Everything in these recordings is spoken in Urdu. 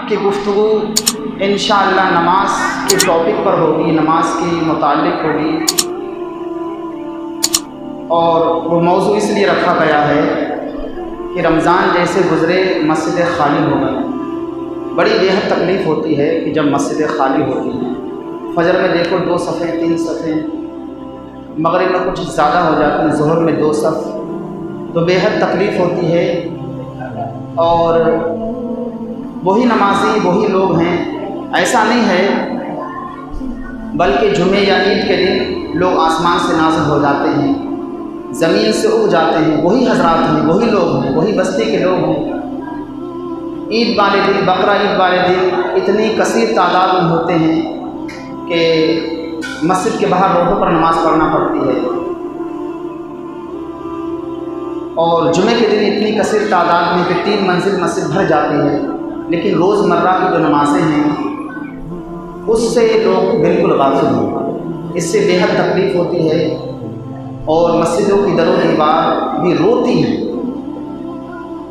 کی گفتگو انشاءاللہ نماز کے ٹاپک پر ہوگی، نماز کے متعلق ہوگی، اور وہ موضوع اس لیے رکھا گیا ہے کہ رمضان جیسے گزرے مسجدیں خالی ہو گئی۔ بڑی بےحد تکلیف ہوتی ہے کہ جب مسجدیں خالی ہوتی ہیں، فجر میں دیکھو 2 صفیں 3 صفیں، مغرب میں کچھ زیادہ ہو جاتی ہیں، ظہر میں 2 صف، تو بےحد تکلیف ہوتی ہے۔ اور وہی نمازی وہی لوگ ہیں، ایسا نہیں ہے، بلکہ جمعے یا عید کے دن لوگ آسمان سے نازل ہو جاتے ہیں، زمین سے اگ جاتے ہیں، وہی حضرات ہیں، وہی لوگ ہیں، وہی بستی کے لوگ ہیں۔ عید والے دن، بقرہ عید والے دن اتنی کثیر تعداد میں ہوتے ہیں کہ مسجد کے باہر روڈوں پر نماز پڑھنا پڑتی ہے، اور جمعے کے دن اتنی کثیر تعداد میں کہ 3 منزل مسجد بھر جاتی ہے، لیکن روزمرہ کی جو نمازیں ہیں اس سے لوگ بالکل غافل ہیں۔ اس سے بےحد تکلیف ہوتی ہے، اور مسجدوں کی در و دیوار بھی روتی ہیں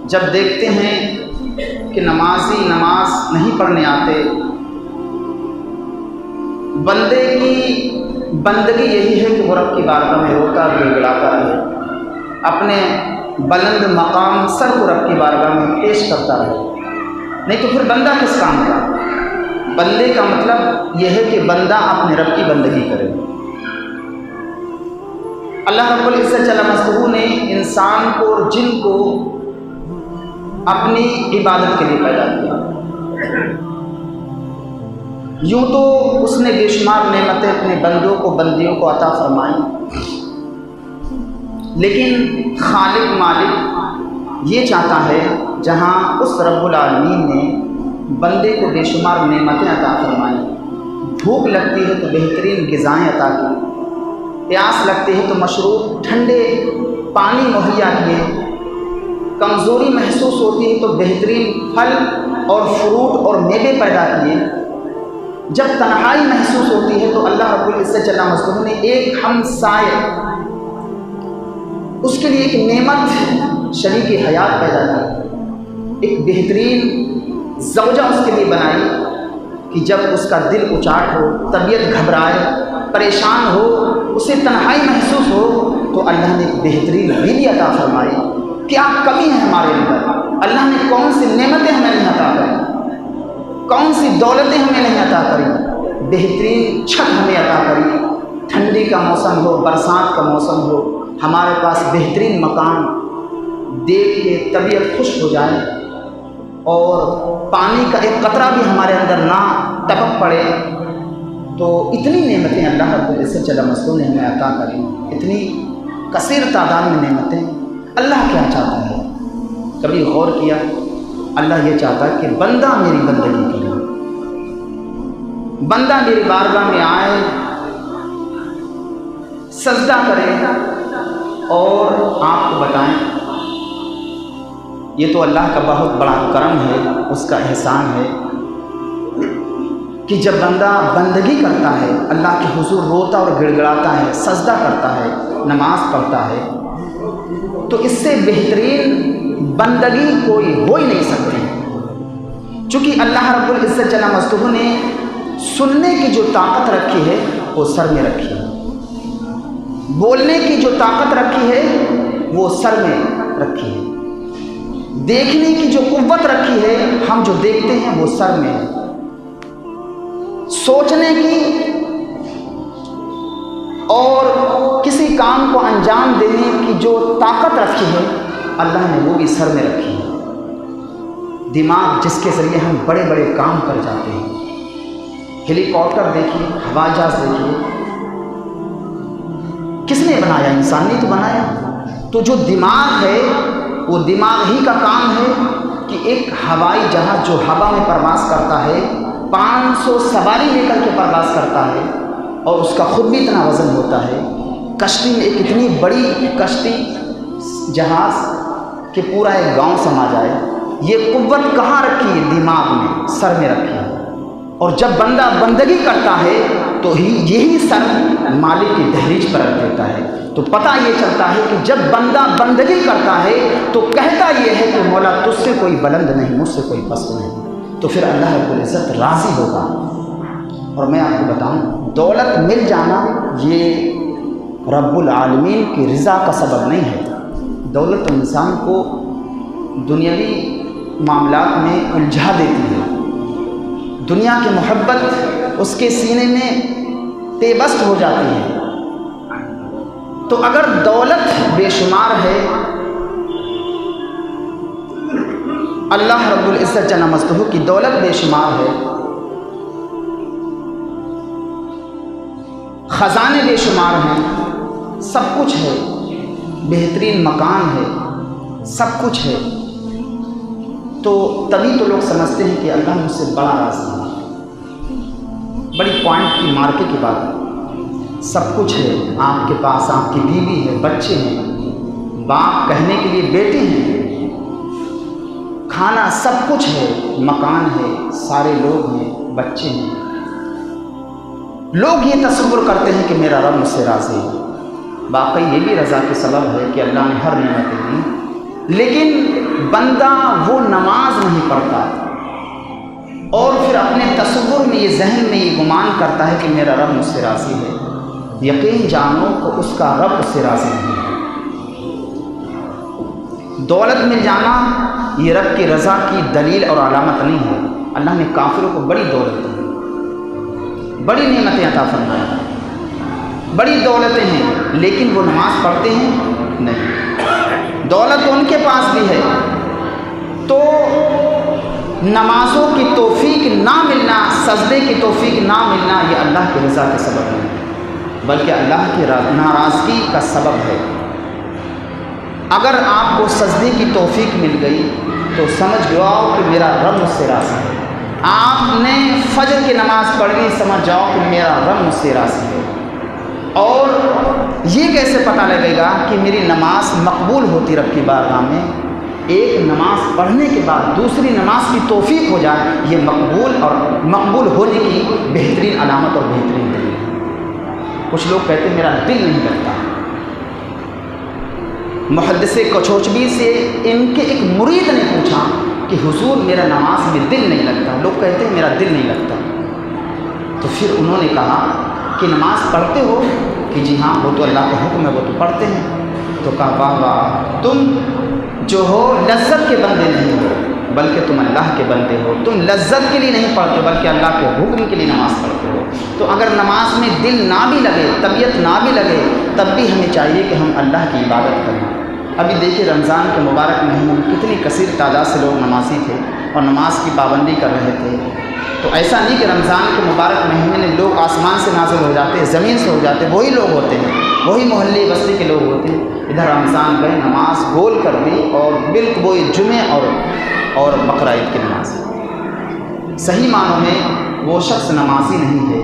جب دیکھتے ہیں کہ نمازی نماز نہیں پڑھنے آتے۔ بندے کی بندگی یہی ہے کہ وہ رب کی بارگاہ میں روتا گڑگڑاتا رہے، اپنے بلند مقام سر کو رب کی بارگاہ میں پیش کرتا رہے، نہیں تو پھر بندہ کس کام کا؟ بندے کا مطلب یہ ہے کہ بندہ اپنے رب کی بندگی کرے۔ اللہ رب العزت جل مجدہ نے انسان کو اور جن کو اپنی عبادت کے لیے پیدا کیا۔ یوں تو اس نے بے شمار نعمتیں اپنے بندوں کو بندیوں کو عطا فرمائیں، لیکن خالق مالک یہ چاہتا ہے جہاں اس رب العالمین نے بندے کو بے شمار نعمتیں عطا فرمائیں، بھوک لگتی ہے تو بہترین غذائیں عطا کی، پیاس لگتی ہے تو مشروب ٹھنڈے پانی مہیا کیے، کمزوری محسوس ہوتی ہے تو بہترین پھل اور فروٹ اور میوے پیدا کیے، جب تنہائی محسوس ہوتی ہے تو اللہ رب العزت جل مجدہ نے ایک ہمسائے، اس کے لیے ایک نعمت شریک حیات پیدا کی، ایک بہترین زوجہ اس کے لیے بنائی کہ جب اس کا دل اچاٹ ہو، طبیعت گھبرائے، پریشان ہو، اسے تنہائی محسوس ہو، تو اللہ نے ایک بہترین بیوی عطا فرمائی۔ کیا کمی ہے ہمارے اندر؟ اللہ نے کون سی نعمتیں ہمیں نہیں عطا کری، کون سی دولتیں ہمیں نہیں عطا کری؟ بہترین چھت ہمیں عطا کری، ٹھنڈی کا موسم ہو، برسات کا موسم ہو، ہمارے پاس بہترین مکان دیکھ کے طبیعت خوش ہو جائے، اور پانی کا ایک قطرہ بھی ہمارے اندر نہ ٹپک پڑے، تو اتنی نعمتیں اللہ رب العزت جل مجدہ نے ہمیں عطا کری، اتنی کثیر تعداد میں نعمتیں۔ اللہ کیا چاہتا ہے؟ کبھی غور کیا؟ اللہ یہ چاہتا ہے کہ بندہ میری بندگی کرے، بندہ میری بارگاہ میں آئے، سجدہ کرے، اور آپ کو بتائیں یہ تو اللہ کا بہت بڑا کرم ہے، اس کا احسان ہے کہ جب بندہ بندگی کرتا ہے، اللہ کے حضور روتا اور گڑ گڑاتا ہے، سجدہ کرتا ہے، نماز پڑھتا ہے، تو اس سے بہترین بندگی کوئی ہو ہی نہیں سکتی۔ چونکہ اللہ رب العزت جل مجدہ نے سننے کی جو طاقت رکھی ہے وہ سر میں رکھی ہے، بولنے کی جو طاقت رکھی ہے وہ سر میں رکھی ہے، دیکھنے کی جو قوت رکھی ہے، ہم جو دیکھتے ہیں وہ سر میں ہے، سوچنے کی اور کسی کام کو انجام دینے کی جو طاقت رکھی ہے اللہ نے وہ بھی سر میں رکھی ہے۔ دماغ جس کے ذریعے ہم بڑے بڑے کام کر جاتے ہیں، ہیلی کاپٹر دیکھیے، ہوائی جہاز دیکھیے، کس نے بنایا؟ انسان نے تو بنایا۔ تو جو دماغ ہے وہ دماغ ہی کا کام ہے کہ ایک ہوائی جہاز جو ہوا میں پرواز کرتا ہے، 500 سواری لے کر کے پرواز کرتا ہے، اور اس کا خود بھی اتنا وزن ہوتا ہے، کشتی میں ایک اتنی بڑی کشتی جہاز کہ پورا ایک گاؤں سما جائے، یہ قوت کہاں رکھی ہے؟ دماغ میں، سر میں رکھی ہے۔ اور جب بندہ بندگی کرتا ہے تو یہی سر مالک کی دہلیز پر رکھ دیتا ہے، تو پتہ یہ چلتا ہے کہ جب بندہ بندگی کرتا ہے تو کہتا یہ ہے کہ مولا تجھ سے کوئی بلند نہیں، مجھ سے کوئی پست نہیں۔ تو پھر اللہ رب العزت راضی ہوگا۔ اور میں آپ کو بتاؤں، دولت مل جانا یہ رب العالمین کی رضا کا سبب نہیں ہے۔ دولت انسان کو دنیاوی معاملات میں الجھا دیتی ہے، دنیا کی محبت اس کے سینے میں پیوست ہو جاتی ہے۔ تو اگر دولت بے شمار ہے، اللہ رب العزت جل مجدہ کی دولت بے شمار ہے، خزانے بے شمار ہیں، سب کچھ ہے، بہترین مکان ہے، سب کچھ ہے، تو تبھی تو لوگ سمجھتے ہیں کہ اللہ مجھ سے بڑا راضی ہے۔ بڑی پوائنٹ کی مارکے کی بات ہے، سب کچھ ہے آپ کے پاس، آپ کی بیوی ہے، بچے ہیں، باپ کہنے کے لیے بیٹے ہیں، کھانا سب کچھ ہے، مکان ہے، سارے لوگ ہیں، بچے ہیں۔ لوگ یہ تصور کرتے ہیں کہ میرا رب مجھ سے راضی ہے۔ واقعی یہ بھی رضا کے سبب ہے کہ اللہ نے ہر نعمتیں دی، لیکن بندہ وہ نماز نہیں پڑھتا اور پھر اپنے تصور میں یہ ذہن میں یہ گمان کرتا ہے کہ میرا رب مجھ سے راضی ہے۔ یقین جانو کہ اس کا رب اس سے راضی نہیں ہے۔ دولت مل جانا یہ رب کی رضا کی دلیل اور علامت نہیں ہے۔ اللہ نے کافروں کو بڑی دولت دی، بڑی نعمتیں عطا فرمائی، بڑی دولتیں ہیں، لیکن وہ نماز پڑھتے ہیں نہیں۔ دولت ان کے پاس بھی ہے، تو نمازوں کی توفیق نہ ملنا، سجدے کی توفیق نہ ملنا یہ اللہ کی رضا کے سبب نہیں ہے، بلکہ اللہ کی ناراضگی کا سبب ہے۔ اگر آپ کو سجدے کی توفیق مل گئی تو سمجھ جاؤ کہ میرا رب مجھ سے راضی ہے۔ آپ نے فجر کی نماز پڑھ لی، سمجھ جاؤ کہ میرا رب مجھ سے راضی ہے۔ اور یہ کیسے پتہ لگے گا کہ میری نماز مقبول ہوتی رب کی بارگاہ میں؟ ایک نماز پڑھنے کے بعد دوسری نماز کی توفیق ہو جائے، یہ مقبول اور مقبول ہونے کی بہترین علامت اور بہترین دلیل ہے۔ کچھ لوگ کہتے ہیں میرا دل نہیں لگتا۔ محدث کچوچبی سے ان کے ایک مرید نے پوچھا کہ حضور میرا نماز میں دل نہیں لگتا، لوگ کہتے ہیں میرا دل نہیں لگتا۔ تو پھر انہوں نے کہا کہ نماز پڑھتے ہو؟ کہ جی ہاں، وہ تو اللہ کا حکم ہے، وہ تو پڑھتے ہیں۔ تو کہا واہ واہ، تم جو ہو لذت کے بندے نہیں ہو، بلکہ تم اللہ کے بندے ہو۔ تم لذت کے لیے نہیں پڑھتے بلکہ اللہ کے حکم کے لیے نماز پڑھتے ہو۔ تو اگر نماز میں دل نہ بھی لگے، طبیعت نہ بھی لگے، تب بھی ہمیں چاہیے کہ ہم اللہ کی عبادت کریں۔ ابھی دیکھیے رمضان کے مبارک مہینے میں کتنی کثیر تعداد سے لوگ نمازی تھے اور نماز کی پابندی کر رہے تھے۔ تو ایسا نہیں کہ رمضان کے مبارک مہینے میں لوگ آسمان سے نازل ہو جاتے، زمین سے ہو جاتے، وہی لوگ ہوتے ہیں، وہی محلے بستی کے لوگ ہوتے ہیں۔ ادھر رمضان گئے، نماز گول کر دی، اور بالکل وہی جمعے اور بقرہ عید کی نماز۔ صحیح معنوں میں وہ شخص نمازی نہیں ہے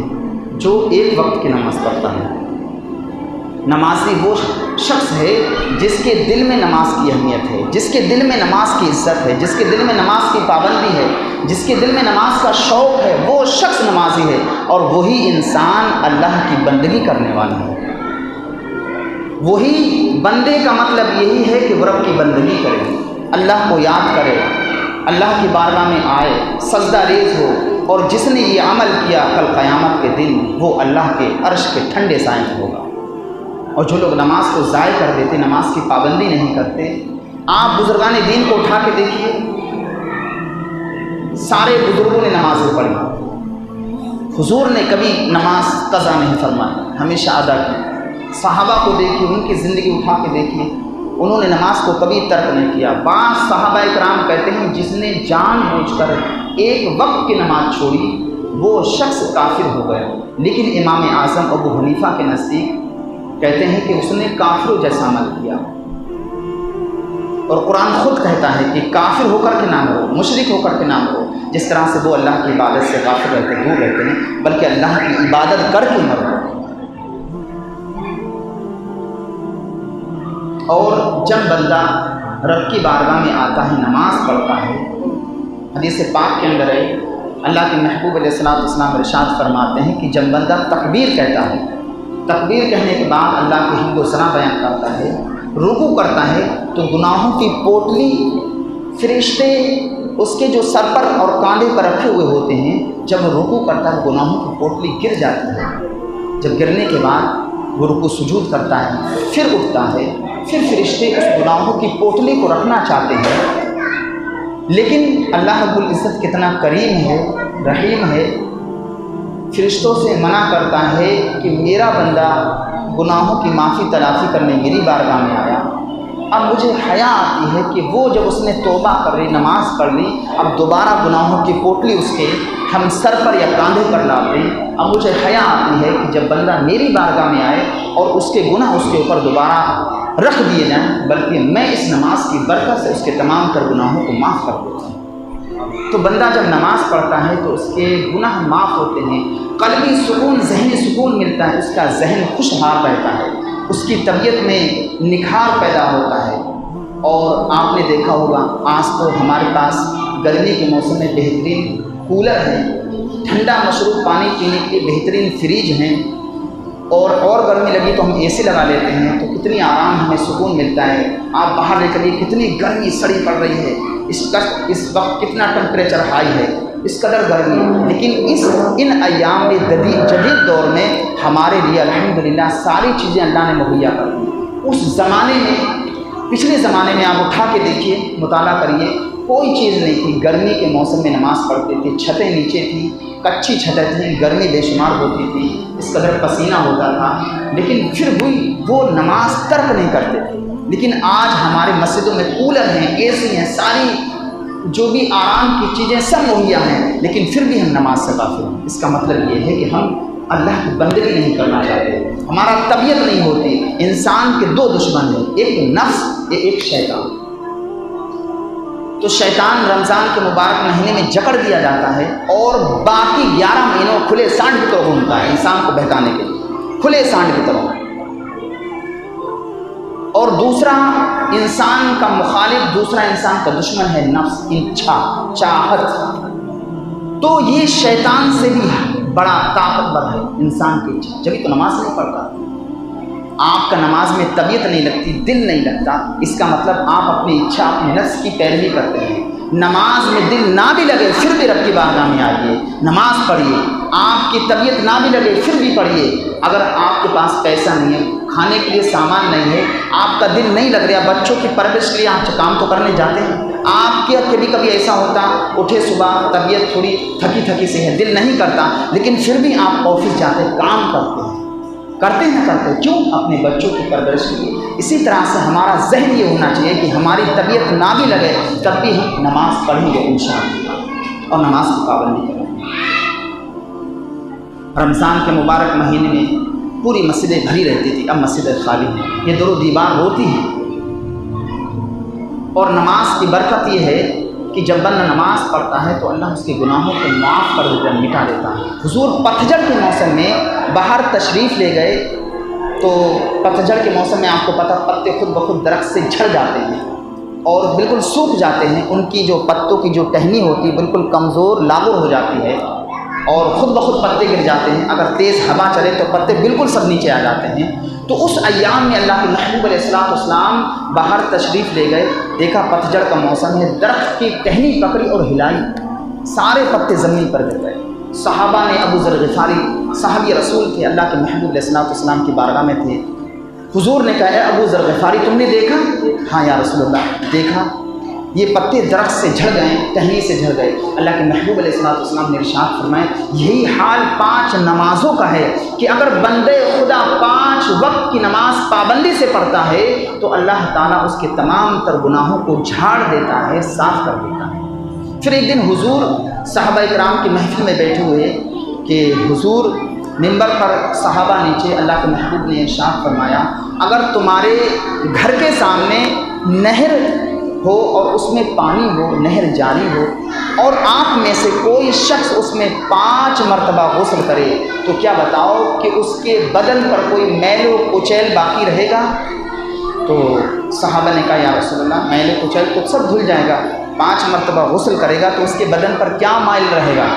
جو ایک وقت کی نماز پڑھتا ہے۔ نمازی وہ شخص ہے جس کے دل میں نماز کی اہمیت ہے، جس کے دل میں نماز کی عزت ہے، جس کے دل میں نماز کی پابندی ہے، جس کے دل میں نماز کا شوق ہے، وہ شخص نمازی ہے، اور وہی انسان اللہ کی بندگی کرنے والا ہے۔ وہی بندے کا مطلب یہی ہے کہ وہ رب کی بندگی کرے، اللہ کو یاد کرے، اللہ کی بارگاہ میں آئے، سجدہ ریز ہو، اور جس نے یہ عمل کیا کل قیامت کے دن وہ اللہ کے عرش کے ٹھنڈے سائے ہوگا۔ اور جو لوگ نماز کو ضائع کر دیتے، نماز کی پابندی نہیں کرتے، آپ بزرگان دین کو اٹھا کے دیکھیے، سارے بزرگوں نے نمازیں پڑھی، حضور نے کبھی نماز قضا نہیں فرمائی، ہمیشہ ادا کی۔ صحابہ کو دیکھیے، ان کی زندگی اٹھا کے دیکھیے، انہوں نے نماز کو کبھی ترک نہیں کیا۔ بعض صحابہ کرام کہتے ہیں جس نے جان بوجھ کر ایک وقت کی نماز چھوڑی وہ شخص کافر ہو گیا، لیکن امام اعظم ابو حنیفہ کے نزدیک کہتے ہیں کہ اس نے کافروں جیسا عمل کیا۔ اور قرآن خود کہتا ہے کہ کافر ہو کر کے نہ مرو، مشرک ہو کر کے نہ مرو، جس طرح سے وہ اللہ کی عبادت سے غافل رہتے ہیں، دور رہتے ہیں، بلکہ اللہ کی عبادت کر کے مرو۔ اور جب بندہ رب کی بارگاہ میں آتا ہے، نماز پڑھتا ہے، حدیث پاک کے اندر ہے، اللہ کے محبوب علیہ السلام ارشاد فرماتے ہیں کہ جب بندہ تکبیر کہتا ہے، تکبیر کہنے کے بعد اللہ کی حمد و ثنا بیان کرتا ہے، رکوع کرتا ہے، تو گناہوں کی پوٹلی فرشتے اس کے جو سر پر اور کاندھے پر رکھے ہوئے ہوتے ہیں، جب وہ رکوع کرتا ہے گناہوں کی پوٹلی گر جاتی ہے۔ جب گرنے کے بعد وہ رکوع سجود کرتا ہے، پھر اٹھتا ہے، پھر فرشتے اس گناہوں کی پوٹلی کو رکھنا چاہتے ہیں، لیکن اللہ رب العزت کتنا کریم ہے، رحیم ہے، فرشتوں سے منع کرتا ہے کہ میرا بندہ گناہوں کی معافی تلافی کرنے میری بارگاہ میں آیا، اب مجھے حیا آتی ہے کہ وہ جب اس نے توبہ کر لی، نماز پڑھ لی، اب دوبارہ گناہوں کی پوٹلی اس کے ہم سر پر یا کاندھے پر لاتے ہیں، اب مجھے حیا آتی ہے کہ جب بندہ میری بارگاہ میں آئے اور اس کے گناہ اس کے اوپر دوبارہ رکھ دیے جائیں، بلکہ میں اس نماز کی برکت سے اس کے تمام تر گناہوں کو معاف کر دیتا ہوں۔ تو بندہ جب نماز پڑھتا ہے تو اس کے گناہ معاف ہوتے ہیں، قلبی سکون، ذہنی سکون ملتا ہے، اس کا ذہن خوشحال رہتا ہے، اس کی طبیعت میں نکھار پیدا ہوتا ہے۔ اور آپ نے دیکھا ہوگا آج تو ہمارے پاس گرمی کے موسم میں بہترین کولر ہیں، ٹھنڈا مشروب پانی پینے کے لیے بہترین فریج ہیں، اور گرمی لگی تو ہم اے سی لگا لیتے ہیں تو کتنی آرام ہمیں سکون ملتا ہے۔ آپ باہر نکلیے، کتنی گرمی سڑی پڑ رہی ہے، اس وقت کتنا ٹمپریچر ہائی ہے، اس قدر گرمی، لیکن ان ایام میں جدید دور میں ہمارے لیے الحمدللہ ساری چیزیں اللہ نے مہیا کر دی۔ اس زمانے میں، پچھلے زمانے میں آپ اٹھا کے دیکھیے، مطالعہ کریے، کوئی چیز نہیں تھی، گرمی کے موسم میں نماز پڑھتے تھے، چھتیں نیچے تھیں، کچی چھتیں تھیں، گرمی بے شمار ہوتی تھی، اس قدر پسینہ ہوتا تھا، لیکن پھر بھی وہ نماز ترک نہیں کرتے تھے۔ لیکن آج ہمارے مسجدوں میں کولر ہیں، اے سی ہیں، ساری جو بھی آرام کی چیزیں سب مہیا ہیں، لیکن پھر بھی ہم نماز سے غافل ہیں۔ اس کا مطلب یہ ہے کہ ہم اللہ کی بندگی نہیں کرنا چاہتے، ہمارا طبیعت نہیں ہوتی۔ انسان کے دو دشمن ہیں، ایک نفس، ایک شیطان۔ تو شیطان رمضان کے مبارک مہینے میں جکڑ دیا جاتا ہے اور باقی 11 مہینوں کھلے سانڈ کی طرح گھومتا ہے انسان کو بہکانے کے لیے، کھلے سانڈ کی طرح۔ اور دوسرا انسان کا مخالف، دوسرا انسان کا دشمن ہے نفس، چاہت۔ تو یہ شیطان سے بھی بڑا طاقتور ہے انسان کی اچھا، جبھی تو نماز نہیں پڑھتا۔ آپ کا نماز میں طبیعت نہیں لگتی، دل نہیں لگتا، اس کا مطلب آپ اپنی اچھا، اپنے نفس کی پیروی کرتے ہیں۔ نماز میں دل نہ بھی لگے پھر بھی رب کی بارگاہ میں آئیے، نماز پڑھیے۔ آپ کی طبیعت نہ بھی لگے پھر بھی پڑھیے۔ اگر آپ کے پاس پیسہ نہیں ہے، کھانے کے لیے سامان نہیں ہے، آپ کا دل نہیں لگ رہا، بچوں کی پرورش کے لیے آپ کام تو کرنے جاتے ہیں، آپ کے کبھی ایسا ہوتا اٹھے صبح، طبیعت تھوڑی تھکی تھکی سے ہے، دل نہیں کرتا، لیکن پھر بھی آپ آفس جاتے، کام کرتے ہیں، کیوں؟ اپنے بچوں کی پرورش کے لیے۔ اسی طرح سے ہمارا ذہن یہ ہونا چاہیے کہ ہماری طبیعت نہ بھی لگے تب بھی ہم نماز پڑھیں گے انشاءاللہ، اور نماز کی پابندی کریں گے۔ رمضان کے مبارک مہینے میں پوری مسجدیں بھری رہتی تھی، اب مسجدیں خالی ہیں، یہ در و دیوار ہوتی ہیں۔ اور نماز کی برکت یہ ہے کہ جب بندہ نماز پڑھتا ہے تو اللہ اس کے گناہوں کو معاف کر دیتا ہے، مٹا دیتا ہے۔ حضور پتجھڑ کے موسم میں باہر تشریف لے گئے تو پتجھڑ کے موسم میں آپ کو پتہ، پتے خود بخود درخت سے جھڑ جاتے ہیں اور بالکل سوکھ جاتے ہیں، ان کی جو پتوں کی جو ٹہنی ہوتی ہے بالکل کمزور لاغر ہو جاتی ہے اور خود بخود پتے گر جاتے ہیں، اگر تیز ہوا چلے تو پتے بالکل سب نیچے آ جاتے ہیں۔ تو اس ایام میں اللہ کے محبوب علیہ السلام باہر تشریف لے گئے، دیکھا پتجھڑ کا موسم ہے، درخت کی ٹہنی پکڑی اور ہلائی، سارے پتے زمین پر گر گئے۔ صحابہ نے، ابو ذر غفاری صحابی رسول تھے، اللہ کے محبوب علیہ السلام کی بارگاہ میں تھے، حضور نے کہا اے ابو ذر غفاری تم نے دیکھا؟ ہاں یا رسول اللہ دیکھا، یہ پتے درخت سے جھڑ گئے، ٹہنی سے جھڑ گئے۔ اللہ کے محبوب علیہ السلام نے ارشاد فرمایا یہی حال 5 نمازوں کا ہے کہ اگر بندے خدا 5 وقت کی نماز پابندی سے پڑھتا ہے تو اللہ تعالیٰ اس کے تمام تر گناہوں کو جھاڑ دیتا ہے، صاف کر دیتا ہے۔ پھر ایک دن حضور صحابہ کرام کی محفل میں بیٹھے ہوئے کہ حضور منبر پر، صحابہ نیچے، اللہ کے محبوب نے ارشاد فرمایا اگر تمہارے گھر کے سامنے نہر ہو اور اس میں پانی ہو، نہر جاری ہو، اور آپ میں سے کوئی شخص اس میں 5 مرتبہ غسل کرے تو کیا بتاؤ کہ اس کے بدن پر کوئی میل و کچیل باقی رہے گا؟ تو صحابہ نے کہا یا رسول اللہ میل و کچیل تو سب دھل جائے گا، 5 مرتبہ غسل کرے گا تو اس کے بدن پر کیا مائل رہے گا؟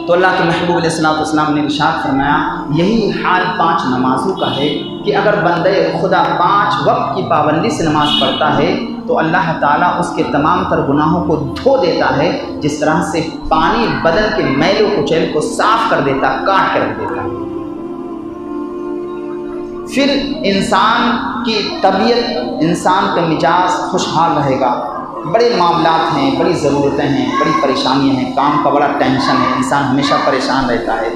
تو اللہ کے محبوب علیہ السلام نے ارشاد فرمایا یہی حال 5 نمازوں کا ہے کہ اگر بندے خدا 5 وقت کی پابندی سے نماز پڑھتا ہے تو اللہ تعالیٰ اس کے تمام تر گناہوں کو دھو دیتا ہے، جس طرح سے پانی بدن کے میل و کچیل کو صاف کر دیتا، کاٹ کے رکھ دیتا ہے۔ پھر انسان کی طبیعت، انسان کا مزاج خوشحال رہے گا۔ بڑے معاملات ہیں، بڑی ضرورتیں ہیں، بڑی پریشانیاں ہیں، کام کا بڑا ٹینشن ہے، انسان ہمیشہ پریشان رہتا ہے۔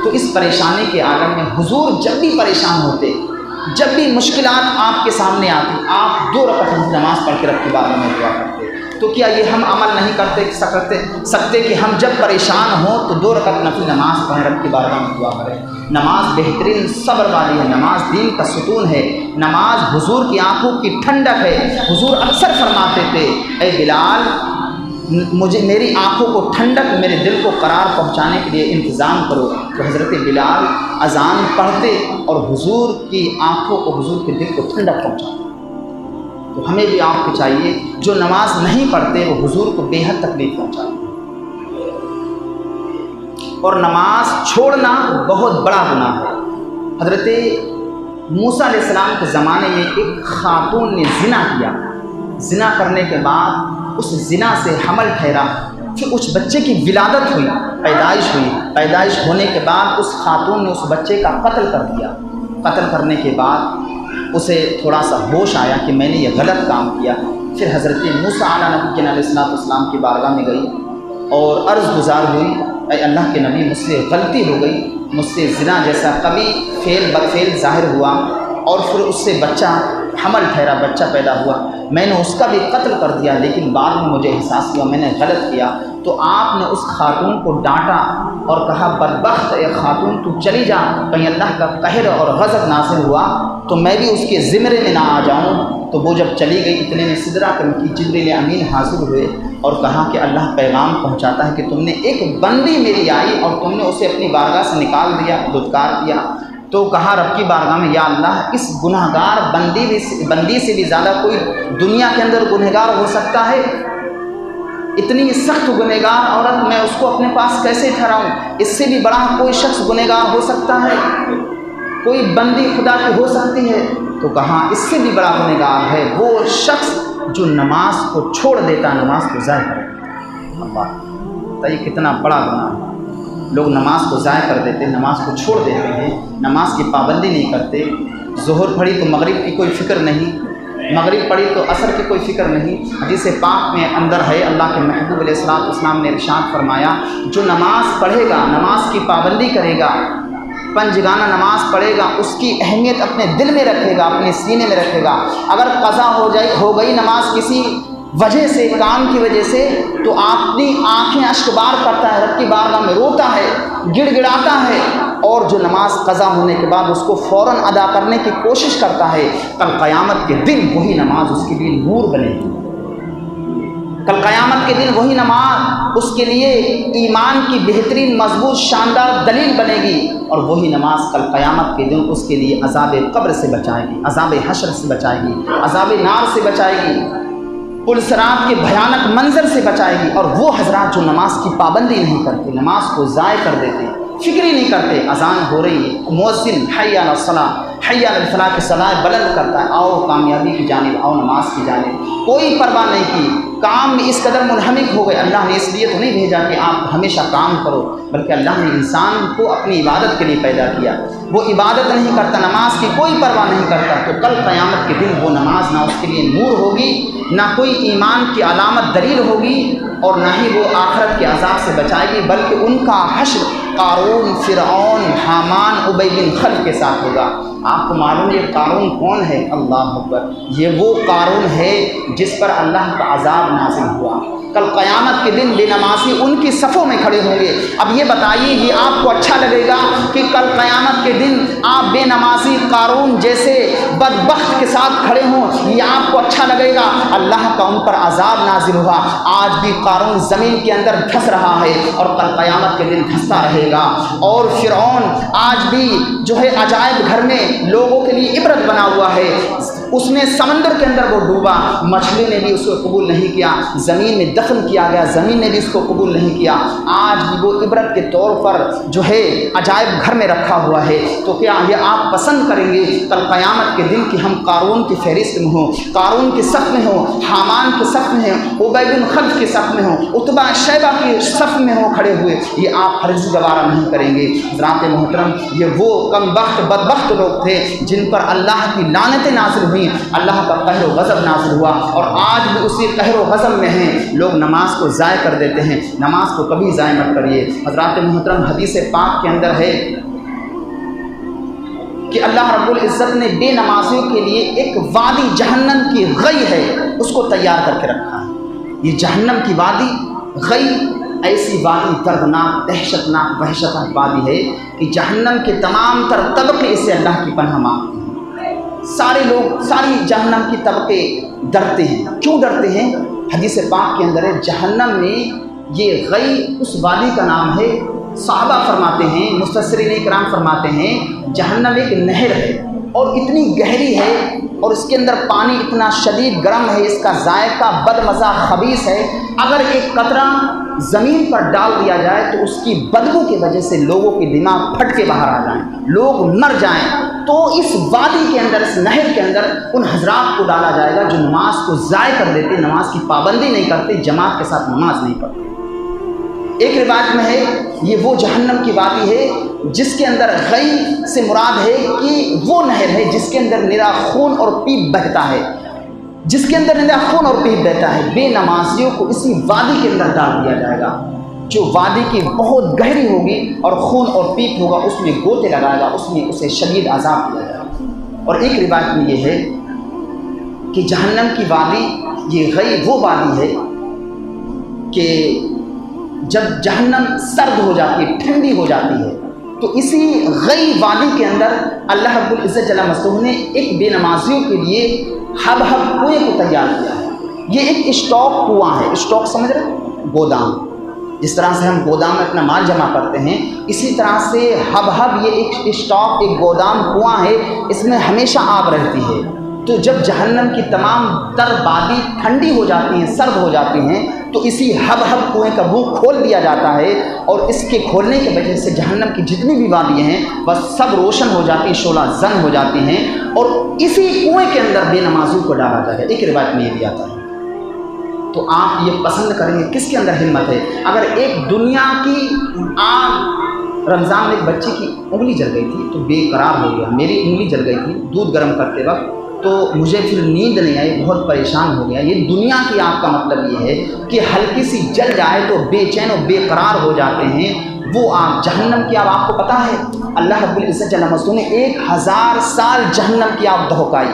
تو اس پریشانی کے عالم میں حضور جب بھی پریشان ہوتے، جب بھی مشکلات آپ کے سامنے آتی، آپ 2 رکعت نماز پڑھ کے رب کی بارگاہ میں دعا کرتے۔ تو کیا یہ ہم عمل نہیں کرتے سکتے کہ ہم جب پریشان ہوں تو 2 رکعت نفل نماز پڑھیں، رب کی بارگاہ میں دعا کریں؟ نماز بہترین صبر والی ہے، نماز دین کا ستون ہے، نماز حضور کی آنکھوں کی ٹھنڈک ہے۔ حضور اکثر فرماتے تھے، اے بلال، میری آنکھوں کو ٹھنڈک، میرے دل کو قرار پہنچانے کے لیے انتظام کرو۔ تو حضرت بلال اذان پڑھتے اور حضور کی آنکھوں کو، حضور کے دل کو ٹھنڈک پہنچاتے۔ تو ہمیں بھی آپ کو چاہیے، جو نماز نہیں پڑھتے وہ حضور کو بے حد تکلیف پہنچاتے، اور نماز چھوڑنا بہت بڑا گناہ ہے۔ حضرت موسیٰ علیہ السلام کے زمانے میں ایک خاتون نے زنا کیا، زنا کرنے کے بعد اس زنا سے حمل ٹھہرا، پھر اس بچے کی ولادت ہوئی، پیدائش ہوئی۔ پیدائش ہونے کے بعد اس خاتون نے اس بچے کا قتل کر دیا۔ قتل کرنے کے بعد اسے تھوڑا سا ہوش آیا کہ میں نے یہ غلط کام کیا۔ پھر حضرت موسیٰ علیہ نبی علیہ السلام کی بارگاہ میں گئی اور عرض گزار ہوئی، اے اللہ کے نبی، مجھ سے غلطی ہو گئی، مجھ سے زنا جیسا کبھی فعل بفعل ظاہر ہوا، اور پھر اس سے بچہ حمل ٹھہرا، بچہ پیدا ہوا، میں نے اس کا بھی قتل کر دیا، لیکن بعد میں مجھے احساس ہوا میں نے غلط کیا۔ تو آپ نے اس خاتون کو ڈانٹا اور کہا، بدبخت اے خاتون، تو چلی جا، کہیں اللہ کا قہر اور غضب نازل ہوا تو میں بھی اس کے زمرے میں نہ آ جاؤں۔ تو وہ جب چلی گئی، اتنے میں سدرہ کی جبریل امین حاضر ہوئے اور کہا کہ اللہ پیغام پہنچاتا ہے کہ تم نے ایک بندی میری آئی اور تم نے اسے اپنی بارگاہ سے نکال دیا، دھتکار دیا۔ تو کہا رب کی بارگاہ میں، یا اللہ، اس گناہ گار بندی سے بھی زیادہ کوئی دنیا کے اندر گنہگار ہو سکتا ہے؟ اتنی سخت گنہگار عورت میں اس کو اپنے پاس کیسے ٹھہراؤں؟ اس سے بھی بڑا کوئی شخص گنہگار ہو سکتا ہے؟ کوئی بندی خدا کی ہو سکتی ہے؟ تو کہاں اس سے بھی بڑا گنہگار ہے وہ شخص جو نماز کو چھوڑ دیتا، نماز کو ضائع کر دیتا۔ اللہ، تو یہ کتنا بڑا گناہ ہے۔ لوگ نماز کو ضائع کر دیتے، نماز کو چھوڑ دیتے ہیں، نماز کی پابندی نہیں کرتے۔ ظہر پڑھی تو مغرب کی کوئی فکر نہیں، مغرب پڑھی تو عصر کی کوئی فکر نہیں۔ حدیث پاک میں اندر ہے، اللہ کے محبوب علیہ السلام نے ارشاد فرمایا، جو نماز پڑھے گا، نماز کی پابندی کرے گا، پنجگانہ نماز پڑھے گا، اس کی اہمیت اپنے دل میں رکھے گا، اپنے سینے میں رکھے گا۔ اگر قضا ہو گئی نماز کسی وجہ سے، کام کی وجہ سے، تو اپنی آنکھیں اشک بار کرتا ہے، رب کی بارگاہ میں روتا ہے، گڑ گڑاتا ہے، اور جو نماز قضا ہونے کے بعد اس کو فوراً ادا کرنے کی کوشش کرتا ہے، کل قیامت کے دن وہی نماز اس کے لیے نور بنے گی۔ کل قیامت کے دن وہی نماز اس کے لیے ایمان کی بہترین مضبوط شاندار دلیل بنے گی، اور وہی نماز کل قیامت کے دن اس کے لیے عذاب قبر سے بچائے گی، عذاب حشر سے بچائے گی، عذاب نار سے بچائے گی، پل صراط کے بھیانک منظر سے بچائے گی۔ اور وہ حضرات جو نماز کی پابندی نہیں کرتے، نماز کو ضائع کر دیتے، فکر ہی نہیں کرتے، اذان ہو رہی ہے، مؤذن حی علی الصلاۃ حی علی الفلاح کی صدائیں بلند کرتا ہے، آؤ کامیابی کی جانب، آؤ نماز کی جانب، کوئی پرواہ نہیں کی، کام میں اس قدر منہمک ہو گئے۔ اللہ نے اس لیے تو نہیں بھیجا کہ آپ ہمیشہ کام کرو، بلکہ اللہ نے انسان کو اپنی عبادت کے لیے پیدا کیا۔ وہ عبادت نہیں کرتا، نماز کی کوئی پرواہ نہیں کرتا، تو کل قیامت کے دن وہ نماز نہ اس کے لیے نور ہوگی، نہ کوئی ایمان کی علامت دلیل ہوگی، اور نہ ہی وہ آخرت کے عذاب سے بچائے گی، بلکہ ان کا حشر قارون، فرعون، حامان، ابی بن خلف کے ساتھ ہوگا۔ آپ کو معلوم ہے یہ قارون کون ہے؟ اللہ اکبر، یہ وہ قارون ہے جس پر اللہ کا عذاب نازل ہوا۔ کل قیامت کے دن بے نمازی ان کی صفوں میں کھڑے ہوں گے۔ اب یہ بتائیے، یہ آپ کو اچھا لگے گا کہ کل قیامت کے دن آپ بے نمازی قارون جیسے بدبخت کے ساتھ کھڑے ہوں؟ یہ آپ کو اچھا لگے گا؟ اللہ کا ان پر عذاب نازل ہوا۔ آج بھی قارون زمین کے اندر دھس رہا ہے اور کل قیامت کے دن دھستا رہے گا، اور فرعون آج بھی جو ہے عجائب گھر میں لوگوں کے لیے عبرت بنا ہوا ہے۔ اس نے سمندر کے اندر وہ ڈوبا، مچھلی نے بھی اس کو قبول نہیں کیا، زمین میں دفن کیا گیا، زمین نے بھی اس کو قبول نہیں کیا۔ آج بھی وہ عبرت کے طور پر جو ہے عجائب گھر میں رکھا ہوا ہے۔ تو کیا یہ آپ پسند کریں گے کل قیامت کے دن کہ ہم قارون کی فہرست میں ہوں، قارون کی صف میں ہوں، حامان کی صف میں ہوں، ابی بن خلف کی صف میں ہوں، عتبہ شیبہ کی صف میں ہوں کھڑے ہوئے؟ یہ آپ ہرگز گوارہ نہیں کریں گے۔ حضرات محترم، یہ وہ کم بخت بدبخت لوگ تھے جن پر اللہ کی لعنتیں نازل ہوئیں، اللہ کا قہر و غضب نازل ہوا، اور آج بھی اسی قہر و غضب میں ہیں۔ لوگ نماز کو ضائع کر دیتے ہیں، نماز کو کبھی ضائع مت کریے۔ حضرات محترم، حدیث پاک کے اندر ہے کہ اللہ رب العزت نے بے نمازیوں کے لیے ایک وادی جہنم کی غی ہے، اس کو تیار کر کے رکھا ہے۔ یہ جہنم کی وادی غی ایسی وادی دردناک، دہشت ناک، وحشتناک وادی ہے کہ جہنم کے تمام تر طبقے اسے اللہ کی پناہ مانگتے ہیں۔ سارے لوگ، ساری جہنم کی طبقے ڈرتے ہیں۔ کیوں ڈرتے ہیں؟ حدیث پاک کے اندر ہے جہنم میں یہ غی، اس وادی کا نام ہے، صحابہ فرماتے ہیں، مفسرین کرام فرماتے ہیں جہنم ایک نہر ہے اور اتنی گہری ہے، اور اس کے اندر پانی اتنا شدید گرم ہے، اس کا ذائقہ بدمزہ خبیث ہے۔ اگر ایک قطرہ زمین پر ڈال دیا جائے تو اس کی بدبو کی وجہ سے لوگوں کے دماغ پھٹ کے باہر آ جائیں، لوگ مر جائیں۔ تو اس وادی کے اندر، اس نہر کے اندر ان حضرات کو ڈالا جائے گا جو نماز کو ضائع کر دیتے، نماز کی پابندی نہیں کرتے، جماعت کے ساتھ نماز نہیں پڑھتے۔ ایک روایت میں ہے یہ وہ جہنم کی وادی ہے جس کے اندر غی سے مراد ہے کہ وہ نہر ہے جس کے اندر نرا خون اور پیپ بہتا ہے، جس کے اندر نرا خون اور پیپ بہتا ہے۔ بے نمازیوں کو اسی وادی کے اندر ڈال دیا جائے گا، جو وادی کی بہت گہری ہوگی اور خون اور پیپ ہوگا، اس میں گوتے لگائے گا، اس میں اسے شدید عذاب دیا جائے گا۔ اور ایک روایت میں یہ ہے کہ جہنم کی وادی، یہ غی وہ وادی ہے کہ جب جہنم سرد ہو جاتی ہے، ٹھنڈی ہو جاتی ہے، تو اسی غی وادی کے اندر اللہ رب العزت جل مجدہ نے ایک بے نمازیوں کے لیے ہب کنویں کو تیار کیا ہے۔ یہ ایک اسٹاک کنواں ہے، اسٹاک سمجھ رہے ہیں؟ گودام، جس طرح سے ہم گودام میں اپنا مال جمع کرتے ہیں، اسی طرح سے ہب یہ ایک اسٹاک، ایک گودام کنواں ہے، اس میں ہمیشہ آگ رہتی ہے۔ تو جب جہنم کی تمام تر وادی ٹھنڈی ہو جاتی ہیں، سرد ہو جاتی ہیں، تو اسی ہب کنویں کا منہ کھول دیا جاتا ہے، اور اس کے کھولنے کی وجہ سے جہنم کی جتنی بھی وادیاں ہیں بس سب روشن ہو جاتی ہیں، شعلہ زن ہو جاتی ہیں، اور اسی کنویں کے اندر بے نمازیوں کو ڈالا جائے گا۔ ایک روایت میں یہ بھی آتا ہے۔ تو آپ یہ پسند کریں گے کس کے اندر ہمت ہے؟ اگر ایک دنیا کی آگ، رمضان میں ایک بچے کی انگلی جل گئی تھی تو بے قرار ہو گیا، میری انگلی جل گئی تھی دودھ گرم کرتے وقت، تو مجھے پھر نیند نہیں آئی، بہت پریشان ہو گیا۔ یہ دنیا کی آگ کا مطلب یہ ہے کہ ہلکی سی جل جائے تو بے چین و بے قرار ہو جاتے ہیں۔ وہ آگ، جہنم کی آگ، آپ کو پتہ ہے اللہ رب العزت جل مجدہ نے 1000 سال جہنم کی آگ دہکائی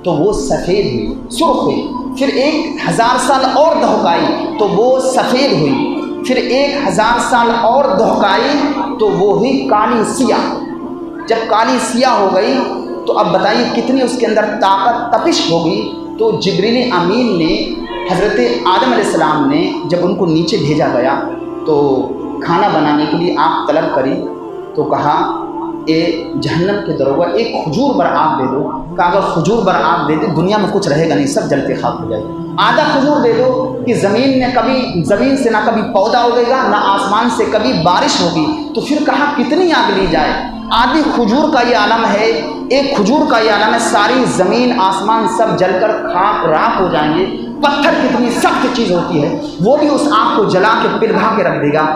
تو وہ سفید ہوئی، سرخ ہوئی، پھر 1000 سال اور دہکائی تو وہ سفید ہوئی، پھر 1000 سال اور دہکائی تو وہ ہوئی کالی سیاہ۔ جب کالی سیاہ ہو گئی تو اب بتائیے کتنی اس کے اندر طاقت تپش ہوگی۔ تو جبریل امین نے حضرت آدم علیہ السلام نے جب ان کو نیچے بھیجا گیا تو کھانا بنانے کے لیے آگ طلب کری، تو کہا اے جہنم کے دروگا ایک کھجور بر آگ دے دو۔ کہا اگر کھجور بر آگ دے دے دنیا میں کچھ رہے گا نہیں، سب جل کے خاک ہو جائے گا۔ آدھا کھجور دے دو کہ زمین سے نہ کبھی پودا اگے گا، نہ آسمان سے کبھی بارش ہوگی۔ تو پھر کہا کتنی آگ لی جائے؟ آدھی کھجور کا یہ عالم ہے، ایک کھجور کا یہ عالم ہے، ساری زمین آسمان سب جل کر خاک راکھ ہو جائیں گے۔ پتھر کتنی سخت چیز ہوتی ہے، وہ بھی اس آگ کو جلا کے پگھلا کے رکھ دے گا۔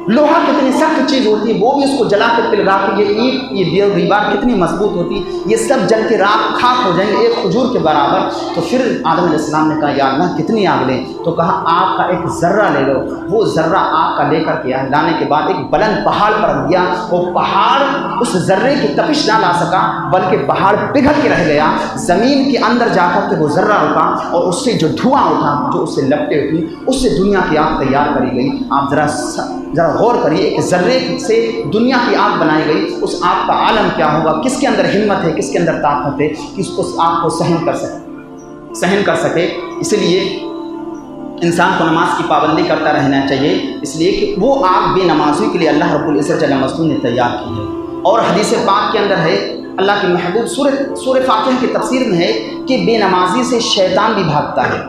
لوہا کتنی سخت چیز ہوتی ہے، وہ بھی اس کو جلا کے پگھلا کے، یہ اینٹ، یہ دیوار کتنی مضبوط ہوتی ہے، یہ سب جل کے راکھ خاک ہو جائیں گے ایک کھجور کے برابر۔ تو پھر آدم علیہ السلام نے کہا یا اللہ کتنی آگ لیں؟ تو کہا آگ کا ایک ذرہ لے لو۔ وہ ذرہ آگ کا لے کر کے لانے کے بعد ایک بلند پہاڑ پر رکھ دیا، وہ پہاڑ اس ذرے کی تپش نہ لا سکا بلکہ پہاڑ پگھل کے رہ گیا۔ زمین کے اندر جا کر کے وہ ذرہ رکا اور اس سے جو دھواں اٹھا، جو اس سے لپٹیں اٹھی، اس سے دنیا کی آگ تیار کری گئی۔ آپ ذرا غور کریے، ایک ذرے سے دنیا کی آگ بنائی گئی، اس آگ کا عالم کیا ہوگا؟ کس کے اندر ہمت ہے، کس کے اندر طاقت ہے کہ اس آگ کو سہن کر سکے۔ اس لیے انسان کو نماز کی پابندی کرتا رہنا چاہیے، اس لیے کہ وہ آگ بے نمازی کے لیے اللہ رب العزت جل مجدہ نے تیار کی ہے۔ اور حدیث پاک کے اندر ہے اللہ کے محبوب سورہ فاتحہ کی تفسیر میں ہے کہ بے نمازی سے شیطان بھی بھاگتا ہے.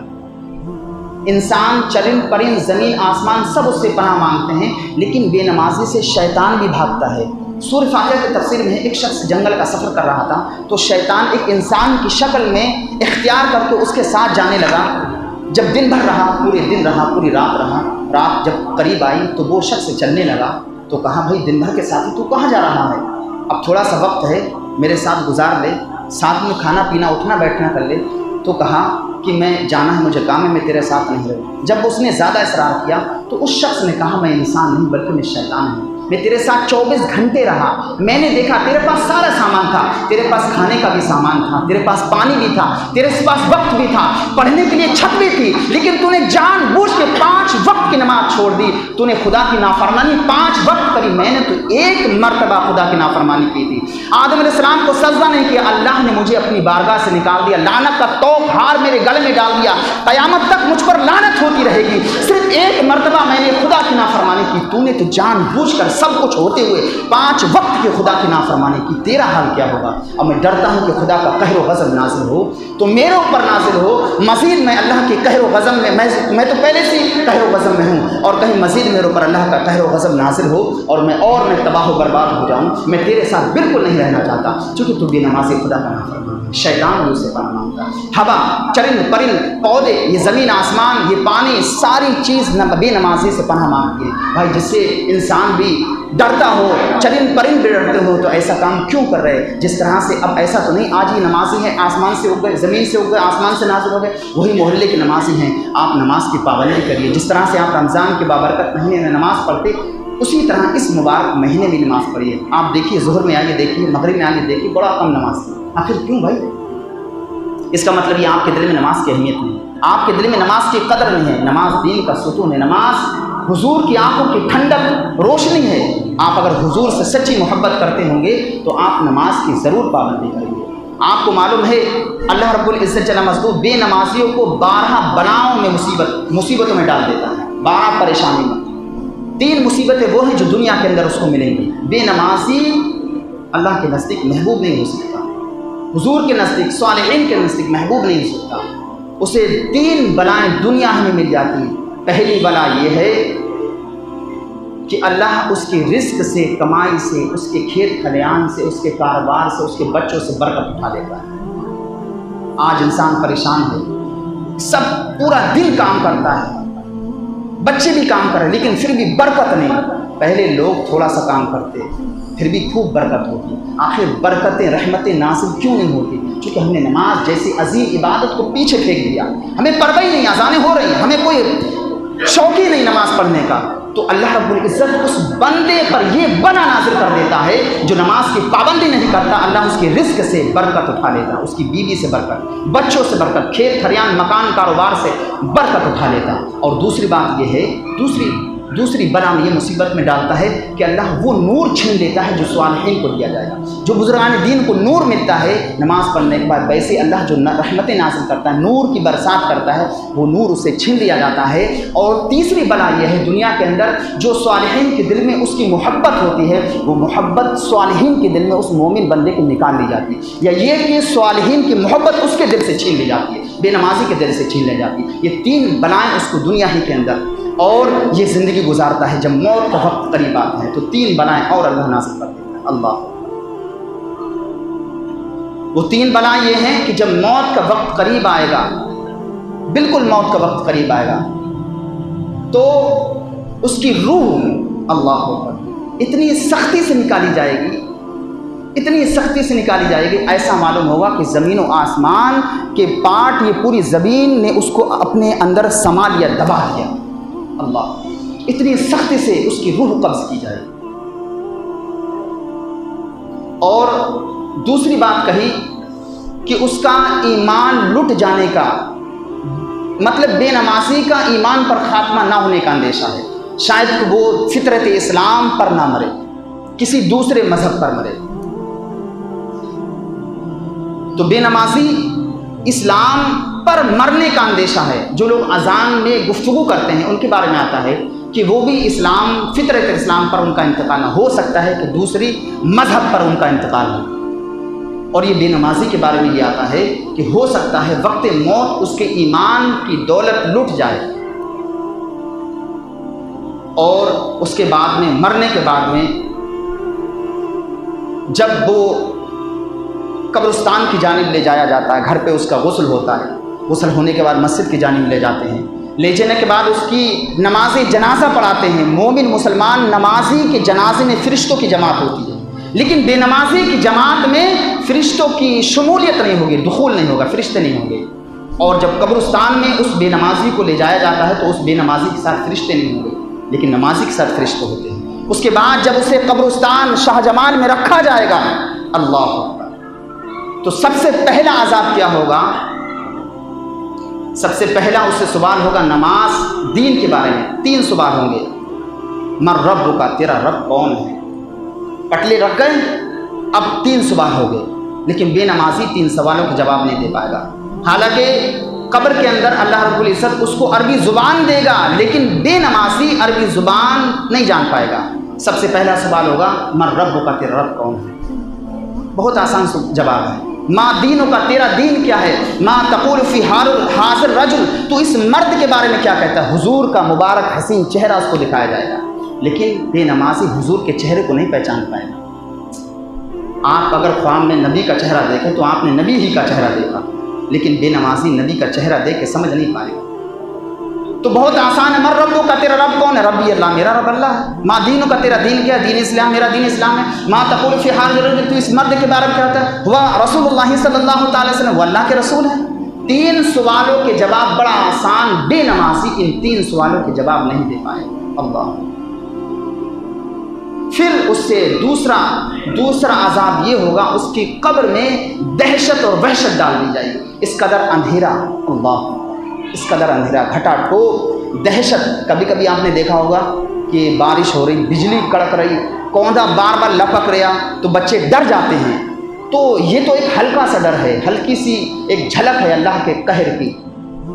انسان، چرند پرند، زمین آسمان سب اس سے پناہ مانگتے ہیں، لیکن بے نمازی سے شیطان بھی بھاگتا ہے. سورہ فاتحہ کی تفسیر میں ایک شخص جنگل کا سفر کر رہا تھا تو شیطان ایک انسان کی شکل میں اختیار کر کے اس کے ساتھ جانے لگا. جب دن بھر رہا، پورے دن رہا، پوری رات رہا، رات جب قریب آئی تو وہ شخص چلنے لگا. تو کہا بھائی دن بھر کے ساتھ تو کہاں جا رہا ہے؟ اب تھوڑا سا وقت ہے، میرے ساتھ گزار لے، ساتھ میں کھانا پینا اٹھنا بیٹھنا کر لے. تو کہا کہ میں جانا ہے، مجھے کام ہے، میں تیرے ساتھ نہیں رہوں. جب اس نے زیادہ اصرار کیا تو اس شخص نے کہا میں انسان نہیں بلکہ میں شیطان ہوں، میں تیرے ساتھ 24 گھنٹے رہا، میں نے دیکھا تیرے پاس سارا سامان تھا، تیرے پاس کھانے کا بھی سامان تھا، تیرے پاس پانی بھی تھا، تیرے پاس وقت بھی تھا، پڑھنے کے لیے چھت بھی تھی، لیکن تو نے جان بوجھ کے 5 وقت کی نماز چھوڑ دی. تو نے خدا کی نافرمانی 5 وقت کری، میں نے تو 1 مرتبہ خدا کی نافرمانی کی تھی. آدم علیہ السلام کو سجدہ نہیں کیا، اللہ نے مجھے اپنی بارگاہ سے نکال دیا، لعنت کا توق ہار میرے گلے میں ڈال دیا، قیامت تک مجھ پر لعنت ہوتی رہے گی. صرف 1 مرتبہ میں نے خدا کی نافرمانی کی، تو نے تو جان بوجھ کر سب کچھ ہوتے ہوئے 5 وقت کے خدا کی نافرمانی کی. تیرا حال کیا ہوگا؟ اور میں ڈرتا ہوں کہ خدا کا قہر و غضب نازل ہو تو میرے اوپر نازل ہو. مزید میں اللہ کے قہر و غضب میں میں تو پہلے سے قہر و غضب میں ہوں، اور کہیں مزید میرے اوپر اللہ کا قہر و غضب نازل ہو اور میں تباہ و برباد ہو جاؤں. میں تیرے ساتھ بالکل نہیں رہنا چاہتا، چونکہ تو بے نمازی خدا کا نافرمان ہے. شیطان بھی اسے پناہ مانگتا ہے. ہوا، چرند پرند، پودے، یہ زمین آسمان، یہ پانی، ساری چیز بے نمازی سے پناہ مانگتی ہے. بھائی جس سے انسان بھی ڈرتا ہو، چرند پرند بھی ڈرتے ہو، تو ایسا کام کیوں کر رہے؟ جس طرح سے اب ایسا تو نہیں آج ہی نمازی ہیں، آسمان سے اٹھ گئے، زمین سے اٹھ گئے، آسمان سے نازل ہو گئے، وہی محلے کے نمازی ہیں. آپ نماز کی پابندی کریے. جس طرح سے آپ رمضان کے بابرکت مہینے میں نماز پڑھتے، اسی طرح اس مبارک مہینے میں نماز پڑھیے. آپ دیکھیے ظہر میں آگے دیکھیے، مغرب میں آگے دیکھیے، بڑا کم نماز کی. آخر کیوں بھائی؟ اس کا مطلب یہ آپ کے دل میں نماز کی اہمیت نہیں، آپ کے دل میں نماز کی قدر نہیں ہے. نماز دین کا ستون ہے، نماز حضور کی آنکھوں کی ٹھنڈک روشنی ہے. آپ اگر حضور سے سچی محبت کرتے ہوں گے تو آپ نماز کی ضرور پابندی کریں گے. آپ کو معلوم ہے اللہ رب العزت جل مجدہ بے نمازیوں کو 12 بلاؤں میں مصیبتوں میں ڈال دیتا ہے، 12 پریشانی میں. 3 مصیبتیں وہ ہیں جو دنیا کے اندر اس کو ملیں گی. بے نمازی اللہ کے نزدیک محبوب نہیں ہو سکتا، حضور کے نزدیک، صالحین کے نزدیک محبوب نہیں ہو سکتا. اسے 3 بلائیں دنیا میں مل جاتی ہیں. پہلی بلا یہ ہے کہ اللہ اس کے رزق سے، کمائی سے، اس کے کھیت کھلیان سے، اس کے کاروبار سے، اس کے بچوں سے برکت اٹھا دیتا ہے. آج انسان پریشان ہے، سب پورا دن کام کرتا ہے، بچے بھی کام کر رہے ہیں، لیکن پھر بھی برکت نہیں. پہلے لوگ تھوڑا سا کام کرتے پھر بھی خوب برکت ہوتی. آخر برکتیں، رحمتیں نازل کیوں نہیں ہوتی؟ چونکہ ہم نے نماز جیسی عظیم عبادت کو پیچھے پھینک دیا. ہمیں پرواہ ہی نہیں، اذانیں ہو رہی ہیں، ہمیں کوئی شوق ہی نہیں نماز پڑھنے کا. تو اللہ رب العزت اس بندے پر یہ بلا نازل کر دیتا ہے جو نماز کی پابندی نہیں کرتا. اللہ اس کے رزق سے برکت اٹھا لیتا، اس کی بیوی سے برکت، بچوں سے برکت، کھیت کھلیان مکان کاروبار سے برکت اٹھا لیتا. اور دوسری بات یہ ہے، دوسری بلا میں یہ مصیبت میں ڈالتا ہے کہ اللہ وہ نور چھین لیتا ہے جو صالحین کو دیا جائے گا. جو بزرگان دین کو نور ملتا ہے نماز پڑھنے کے بعد، ویسے اللہ جو رحمتیں نازل کرتا ہے، نور کی برسات کرتا ہے، وہ نور اسے چھین لیا جاتا ہے. اور تیسری بلا یہ ہے دنیا کے اندر جو صالحین کے دل میں اس کی محبت ہوتی ہے، وہ محبت صالحین کے دل میں اس مومن بندے کو نکال لی جاتی ہے. یا یہ کہ صالحین کی محبت اس کے دل سے چھین لی جاتی ہے، بے نمازی کے دل سے چھین لی جاتی ہے. یہ 3 بلائیں اس کو دنیا ہی کے اندر، اور یہ زندگی گزارتا ہے. جب موت کا وقت قریب آتا ہے تو 3 بلائیں اور اللہ نازل کر دیتا ہے. اللہ، وہ 3 بلائیں یہ ہیں کہ جب موت کا وقت قریب آئے گا، بالکل موت کا وقت قریب آئے گا، تو اس کی روح اللہ اکبر اتنی سختی سے نکالی جائے گی، اتنی سختی سے نکالی جائے گی، ایسا معلوم ہوگا کہ زمین و آسمان کے پارٹ، یہ پوری زمین نے اس کو اپنے اندر سما لیا، دبا دیا. اللہ، اتنی سختی سے اس کی روح قبض کی جائے. اور دوسری بات کہی کہ اس کا ایمان لٹ جانے کا مطلب بے نمازی کا ایمان پر خاتمہ نہ ہونے کا اندیشہ ہے. شاید کہ وہ فطرت اسلام پر نہ مرے، کسی دوسرے مذہب پر مرے. تو بے نمازی اسلام پر مرنے کا اندیشہ ہے. جو لوگ اذان میں گفتگو کرتے ہیں ان کے بارے میں آتا ہے کہ وہ بھی اسلام، فطرت اسلام پر ان کا انتقال نہ ہو سکتا ہے کہ دوسری مذہب پر ان کا انتقال ہو. اور یہ بے نمازی کے بارے میں یہ آتا ہے کہ ہو سکتا ہے وقت موت اس کے ایمان کی دولت لٹ جائے، اور اس کے بعد میں مرنے کے بعد میں جب وہ قبرستان کی جانب لے جایا جاتا ہے، گھر پہ اس کا غسل ہوتا ہے، غسل ہونے کے بعد مسجد کی جانب لے جاتے ہیں، لے جانے کے بعد اس کی نماز جنازہ پڑھاتے ہیں۔ مومن مسلمان نمازی کے جنازے میں فرشتوں کی جماعت ہوتی ہے، لیکن بے نمازی کی جماعت میں فرشتوں کی شمولیت نہیں ہوگی، دخول نہیں ہوگا، فرشتے نہیں ہوں گے۔ اور جب قبرستان میں اس بے نمازی کو لے جایا جاتا ہے تو اس بے نمازی کے ساتھ فرشتے نہیں ہوں گے، لیکن نمازی کے ساتھ فرشتے ہوتے ہیں۔ اس کے بعد جب اسے قبرستان شاہ جمال میں رکھا جائے گا، اللہ اکبر، تو سب سے پہلا عذاب کیا ہوگا؟ سب سے پہلا اس سے سوال ہوگا نماز دین کے بارے میں۔ 3 سوال ہوں گے، من رب کا، تیرا رب کون ہے؟ پٹلے رکھ گئے، اب 3 سوال ہو گئے، لیکن بے نمازی 3 سوالوں کا جواب نہیں دے پائے گا۔ حالانکہ قبر کے اندر اللہ رب العزت اس کو عربی زبان دے گا، لیکن بے نمازی عربی زبان نہیں جان پائے گا۔ سب سے پہلا سوال ہوگا من رب کا، تیرا رب کون ہے؟ بہت آسان جواب ہے۔ ما دینوں کا، تیرا دین کیا ہے؟ ما تقول فی حاضر رجل، تو اس مرد کے بارے میں کیا کہتا ہے؟ حضور کا مبارک حسین چہرہ اس کو دکھایا جائے گا، لیکن بے نمازی حضور کے چہرے کو نہیں پہچان پائے گا۔ آپ اگر خواب میں نبی کا چہرہ دیکھیں تو آپ نے نبی ہی کا چہرہ دیکھا، لیکن بے نمازی نبی کا چہرہ دیکھ کے سمجھ نہیں پائے گا۔ تو بہت آسان ہے، من ربو کا، تیرا رب کون ہے؟ ربی اللہ، میرا رب اللہ ہے۔ ما دینوں کا، تیرا دین کیا ہے؟ دین اسلام، میرا دین اسلام ہے۔ ما تقول فی حاضر رجل، تو اس مرد کے بارے میں کیا ہوتا ہے؟ ہوا رسول اللہ صلی اللہ تعالی وسلم، وہ اللہ کے رسول ہے۔ 3 سوالوں کے جواب بڑا آسان، بے نمازی ان 3 سوالوں کے جواب نہیں دے پائے۔ اللہ، پھر اس سے دوسرا عذاب یہ ہوگا، اس کی قبر میں دہشت اور وحشت ڈال دی جائے گی۔ اس قدر اندھیرا، اللہ، اس قدر اندھیرا، گھٹا ٹوپ، دہشت۔ کبھی کبھی آپ نے دیکھا ہوگا کہ بارش ہو رہی، بجلی کڑک رہی، کوندا بار بار لپک رہا تو بچے ڈر جاتے ہیں۔ تو یہ تو ایک ہلکا سا ڈر ہے، ہلکی سی ایک جھلک ہے اللہ کے قہر کی۔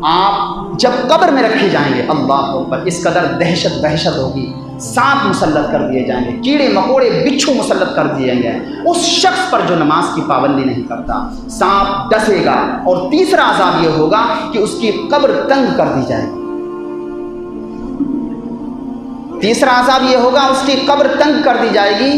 آپ جب قبر میں رکھے جائیں گے، اللہ اکبر، اس قدر دہشت وحشت ہوگی، سانپ مسلط کر دیے جائیں گے، کیڑے مکوڑے بچھو مسلط کر دیے جائیں گے اس شخص پر جو نماز کی پابندی نہیں کرتا۔ سانپ ڈسے گا۔ اور تیسرا عذاب یہ ہوگا کہ اس کی قبر تنگ کر دی جائے گی۔ تیسرا عذاب یہ ہوگا، اس کی قبر تنگ کر دی جائے گی،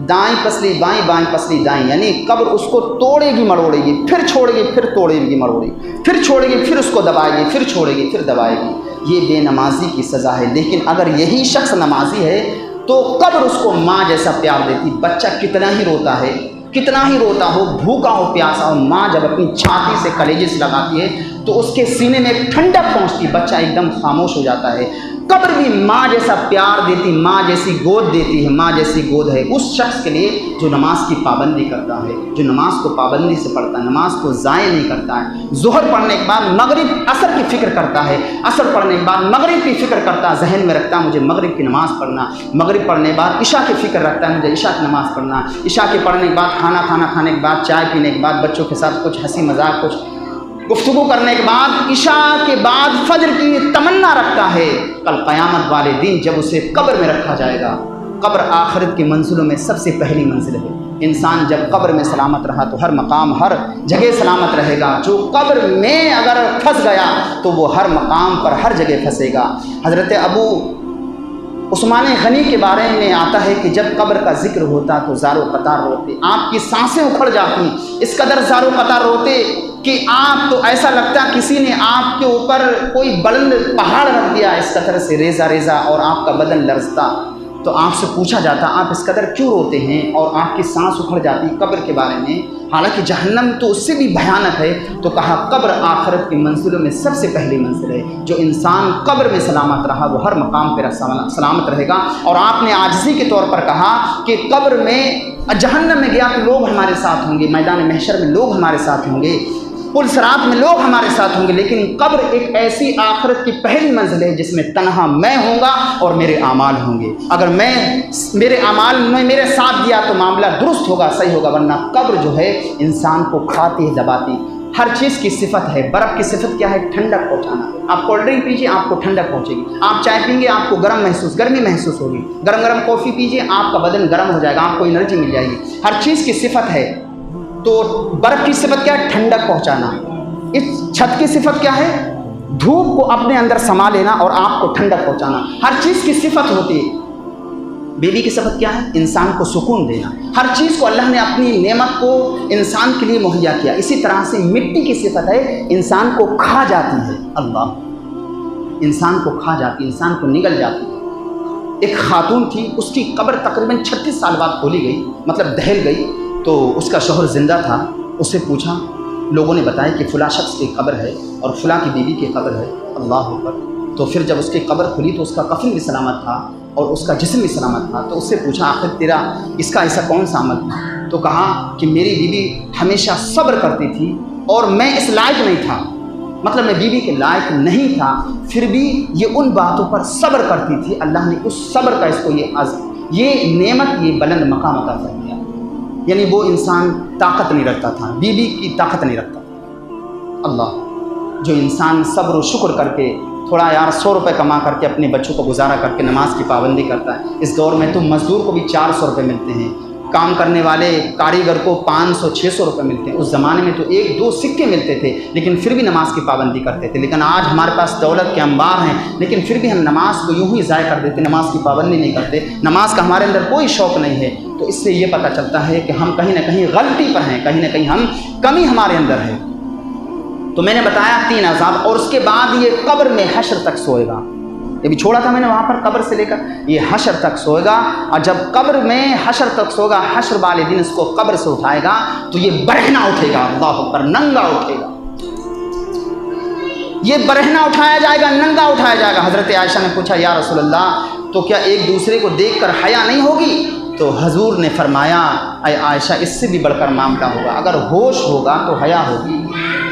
دائیں پسلی بائیں، بائیں پسلی دائیں، یعنی قبر اس کو توڑے گی مروڑے گی، پھر چھوڑے گی، پھر توڑے گی مروڑے گی، پھر چھوڑے گی، پھر اس کو دبائے گی، پھر چھوڑے گی، پھر دبائے گی۔ یہ بے نمازی کی سزا ہے۔ لیکن اگر یہی شخص نمازی ہے تو قبر اس کو ماں جیسا پیار دیتی۔ بچہ کتنا ہی روتا ہے، کتنا ہی روتا ہو، بھوکا ہو، پیاسا ہو، ماں جب اپنی چھاتی سے کلیجے سے لگاتی ہے تو اس کے سینے میں ایک ٹھنڈک پہنچتی، بچہ ایک دم خاموش ہو جاتا ہے۔ قبر بھی ماں جیسا پیار دیتی، ماں جیسی گود دیتی ہے، ماں جیسی گود ہے اس شخص کے لیے جو نماز کی پابندی کرتا ہے، جو نماز کو پابندی سے پڑھتا ہے، نماز کو ضائع نہیں کرتا ہے۔ ظہر پڑھنے کے بعد مغرب عصر کی فکر کرتا ہے، عصر پڑھنے کے بعد مغرب کی فکر کرتا ہے، ذہن میں رکھتا ہے مجھے مغرب کی نماز پڑھنا، مغرب پڑھنے کے بعد عشاء کی فکر رکھتا ہے مجھے عشاء کی نماز پڑھنا، عشاء کے پڑھنے کے بعد کھانا کھانے کے بعد، چائے پینے کے بعد، بچوں کے ساتھ کچھ ہنسی مذاق، کچھ گفتگو کرنے کے بعد، عشاء کے بعد فجر کی تمنا رکھتا ہے کل قیامت والے دن جب اسے قبر میں رکھا جائے گا۔ قبر آخرت کی منزلوں میں سب سے پہلی منزل ہے۔ انسان جب قبر میں سلامت رہا تو ہر مقام ہر جگہ سلامت رہے گا۔ جو قبر میں اگر پھنس گیا تو وہ ہر مقام پر ہر جگہ پھنسے گا۔ حضرت ابو عثمان غنی کے بارے میں آتا ہے کہ جب قبر کا ذکر ہوتا تو زار و قطار روتے، آپ کی سانسیں اکھڑ جاتی، اس قدر زار و قطار روتے کہ آپ تو ایسا لگتا کسی نے آپ کے اوپر کوئی بلند پہاڑ رکھ دیا، اس قدر سے ریزہ ریزہ، اور آپ کا بدن لرزتا۔ تو آپ سے پوچھا جاتا آپ اس قدر کیوں روتے ہیں، اور آپ کی سانس اکھڑ جاتی قبر کے بارے میں، حالانکہ جہنم تو اس سے بھی بھیانک ہے۔ تو کہا قبر آخرت کی منزلوں میں سب سے پہلی منزل ہے۔ جو انسان قبر میں سلامت رہا وہ ہر مقام پر سلامت رہے گا۔ اور آپ نے عاجزی کے طور پر کہا کہ قبر میں، جہنم میں گیا تو لوگ ہمارے ساتھ ہوں گے، میدان محشر میں لوگ ہمارے ساتھ ہوں گے، پل صراط میں لوگ ہمارے ساتھ ہوں گے، لیکن قبر ایک ایسی آخرت کی پہلی منزل ہے جس میں تنہا میں ہوں گا اور میرے اعمال ہوں گے۔ اگر میرے اعمال نے میرے ساتھ دیا تو معاملہ درست ہوگا، صحیح ہوگا، ورنہ قبر جو ہے انسان کو کھاتی ہے، دباتی۔ ہر چیز کی صفت ہے۔ برف کی صفت کیا ہے؟ ٹھنڈک پہنچانا۔ آپ کولڈ ڈرنک پیجیے آپ کو ٹھنڈک پہنچے گی، آپ چائے پئیں گے آپ کو گرمی محسوس ہوگی، گرم کافی پیجیے آپ کا بدن گرم ہو جائے گا، آپ کو انرجی مل جائے گی۔ ہر چیز کی صفت ہے۔ تو برف کی صفت کیا ہے؟ ٹھنڈک پہنچانا۔ اس چھت کی صفت کیا ہے؟ دھوپ کو اپنے اندر سما لینا اور آپ کو ٹھنڈک پہنچانا۔ ہر چیز کی صفت ہوتی ہے۔ بیوی کی صفت کیا ہے؟ انسان کو سکون دینا۔ ہر چیز کو اللہ نے اپنی نعمت کو انسان کے لیے مہیا کیا۔ اسی طرح سے مٹی کی صفت ہے، انسان کو کھا جاتی ہے۔ اللہ انسان کو کھا جاتی، انسان کو نگل جاتی ہے۔ ایک خاتون تھی، اس کی قبر تقریباً 36 سال بعد کھولی گئی، مطلب دہل گئی، تو اس کا شوہر زندہ تھا۔ اس سے پوچھا، لوگوں نے بتایا کہ فلاں شخص کی قبر ہے اور فلاں کی بیوی کی قبر ہے۔ اللہ اکبر۔ تو پھر جب اس کی قبر کھلی تو اس کا کفن بھی سلامت تھا اور اس کا جسم بھی سلامت تھا۔ تو اس سے پوچھا، آخر تیرا اس کا ایسا کون سا عمل تھا؟ تو کہا کہ میری بیوی ہمیشہ صبر کرتی تھی اور میں اس لائق نہیں تھا، مطلب میں بیوی کے لائق نہیں تھا، پھر بھی یہ ان باتوں پر صبر کرتی تھی۔ اللہ نے اس صبر کا اس کو یہ نعمت، یہ بلند مقام عطا کر دیا۔ یعنی وہ انسان طاقت نہیں رکھتا تھا، بیوی کی طاقت نہیں رکھتا تھا۔ اللہ، جو انسان صبر و شکر کر کے تھوڑا 100 روپے کما کر کے اپنے بچوں کو گزارا کر کے نماز کی پابندی کرتا ہے۔ اس دور میں تو مزدور کو بھی 400 روپے ملتے ہیں، کام کرنے والے کاریگر کو 500-600 روپے ملتے ہیں۔ اس زمانے میں تو 1-2 سکے ملتے تھے، لیکن پھر بھی نماز کی پابندی کرتے تھے۔ لیکن آج ہمارے پاس دولت کے انبار ہیں، لیکن پھر بھی ہم نماز کو یوں ہی ضائع کر دیتے، نماز کی پابندی نہیں کرتے، نماز کا ہمارے اندر کوئی شوق نہیں ہے۔ تو اس سے یہ پتہ چلتا ہے کہ ہم کہیں نہ کہیں غلطی پر ہیں، کہیں نہ کہیں ہم کمی ہمارے اندر ہے۔ تو میں نے بتایا 3 عذاب، اور اس کے بعد یہ قبر میں حشر تک سوئے گا۔ یہ بھی چھوڑا تھا میں نے وہاں پر، قبر سے لے کر یہ حشر تک سوئے گا۔ اور جب قبر میں حشر تک سوئے گا، حشر والے دن اس کو قبر سے اٹھائے گا تو یہ برہنہ اٹھے گا۔ اللہ اکبر، ننگا اٹھے گا، یہ برہنہ اٹھایا جائے گا، ننگا اٹھایا جائے گا۔ حضرت عائشہ نے پوچھا، یا رسول اللہ، تو کیا ایک دوسرے کو دیکھ کر حیا نہیں ہوگی؟ تو حضور نے فرمایا، اے عائشہ، اس سے بھی بڑھ کر معاملہ ہوگا۔ اگر ہوش ہوگا تو حیا ہوگی،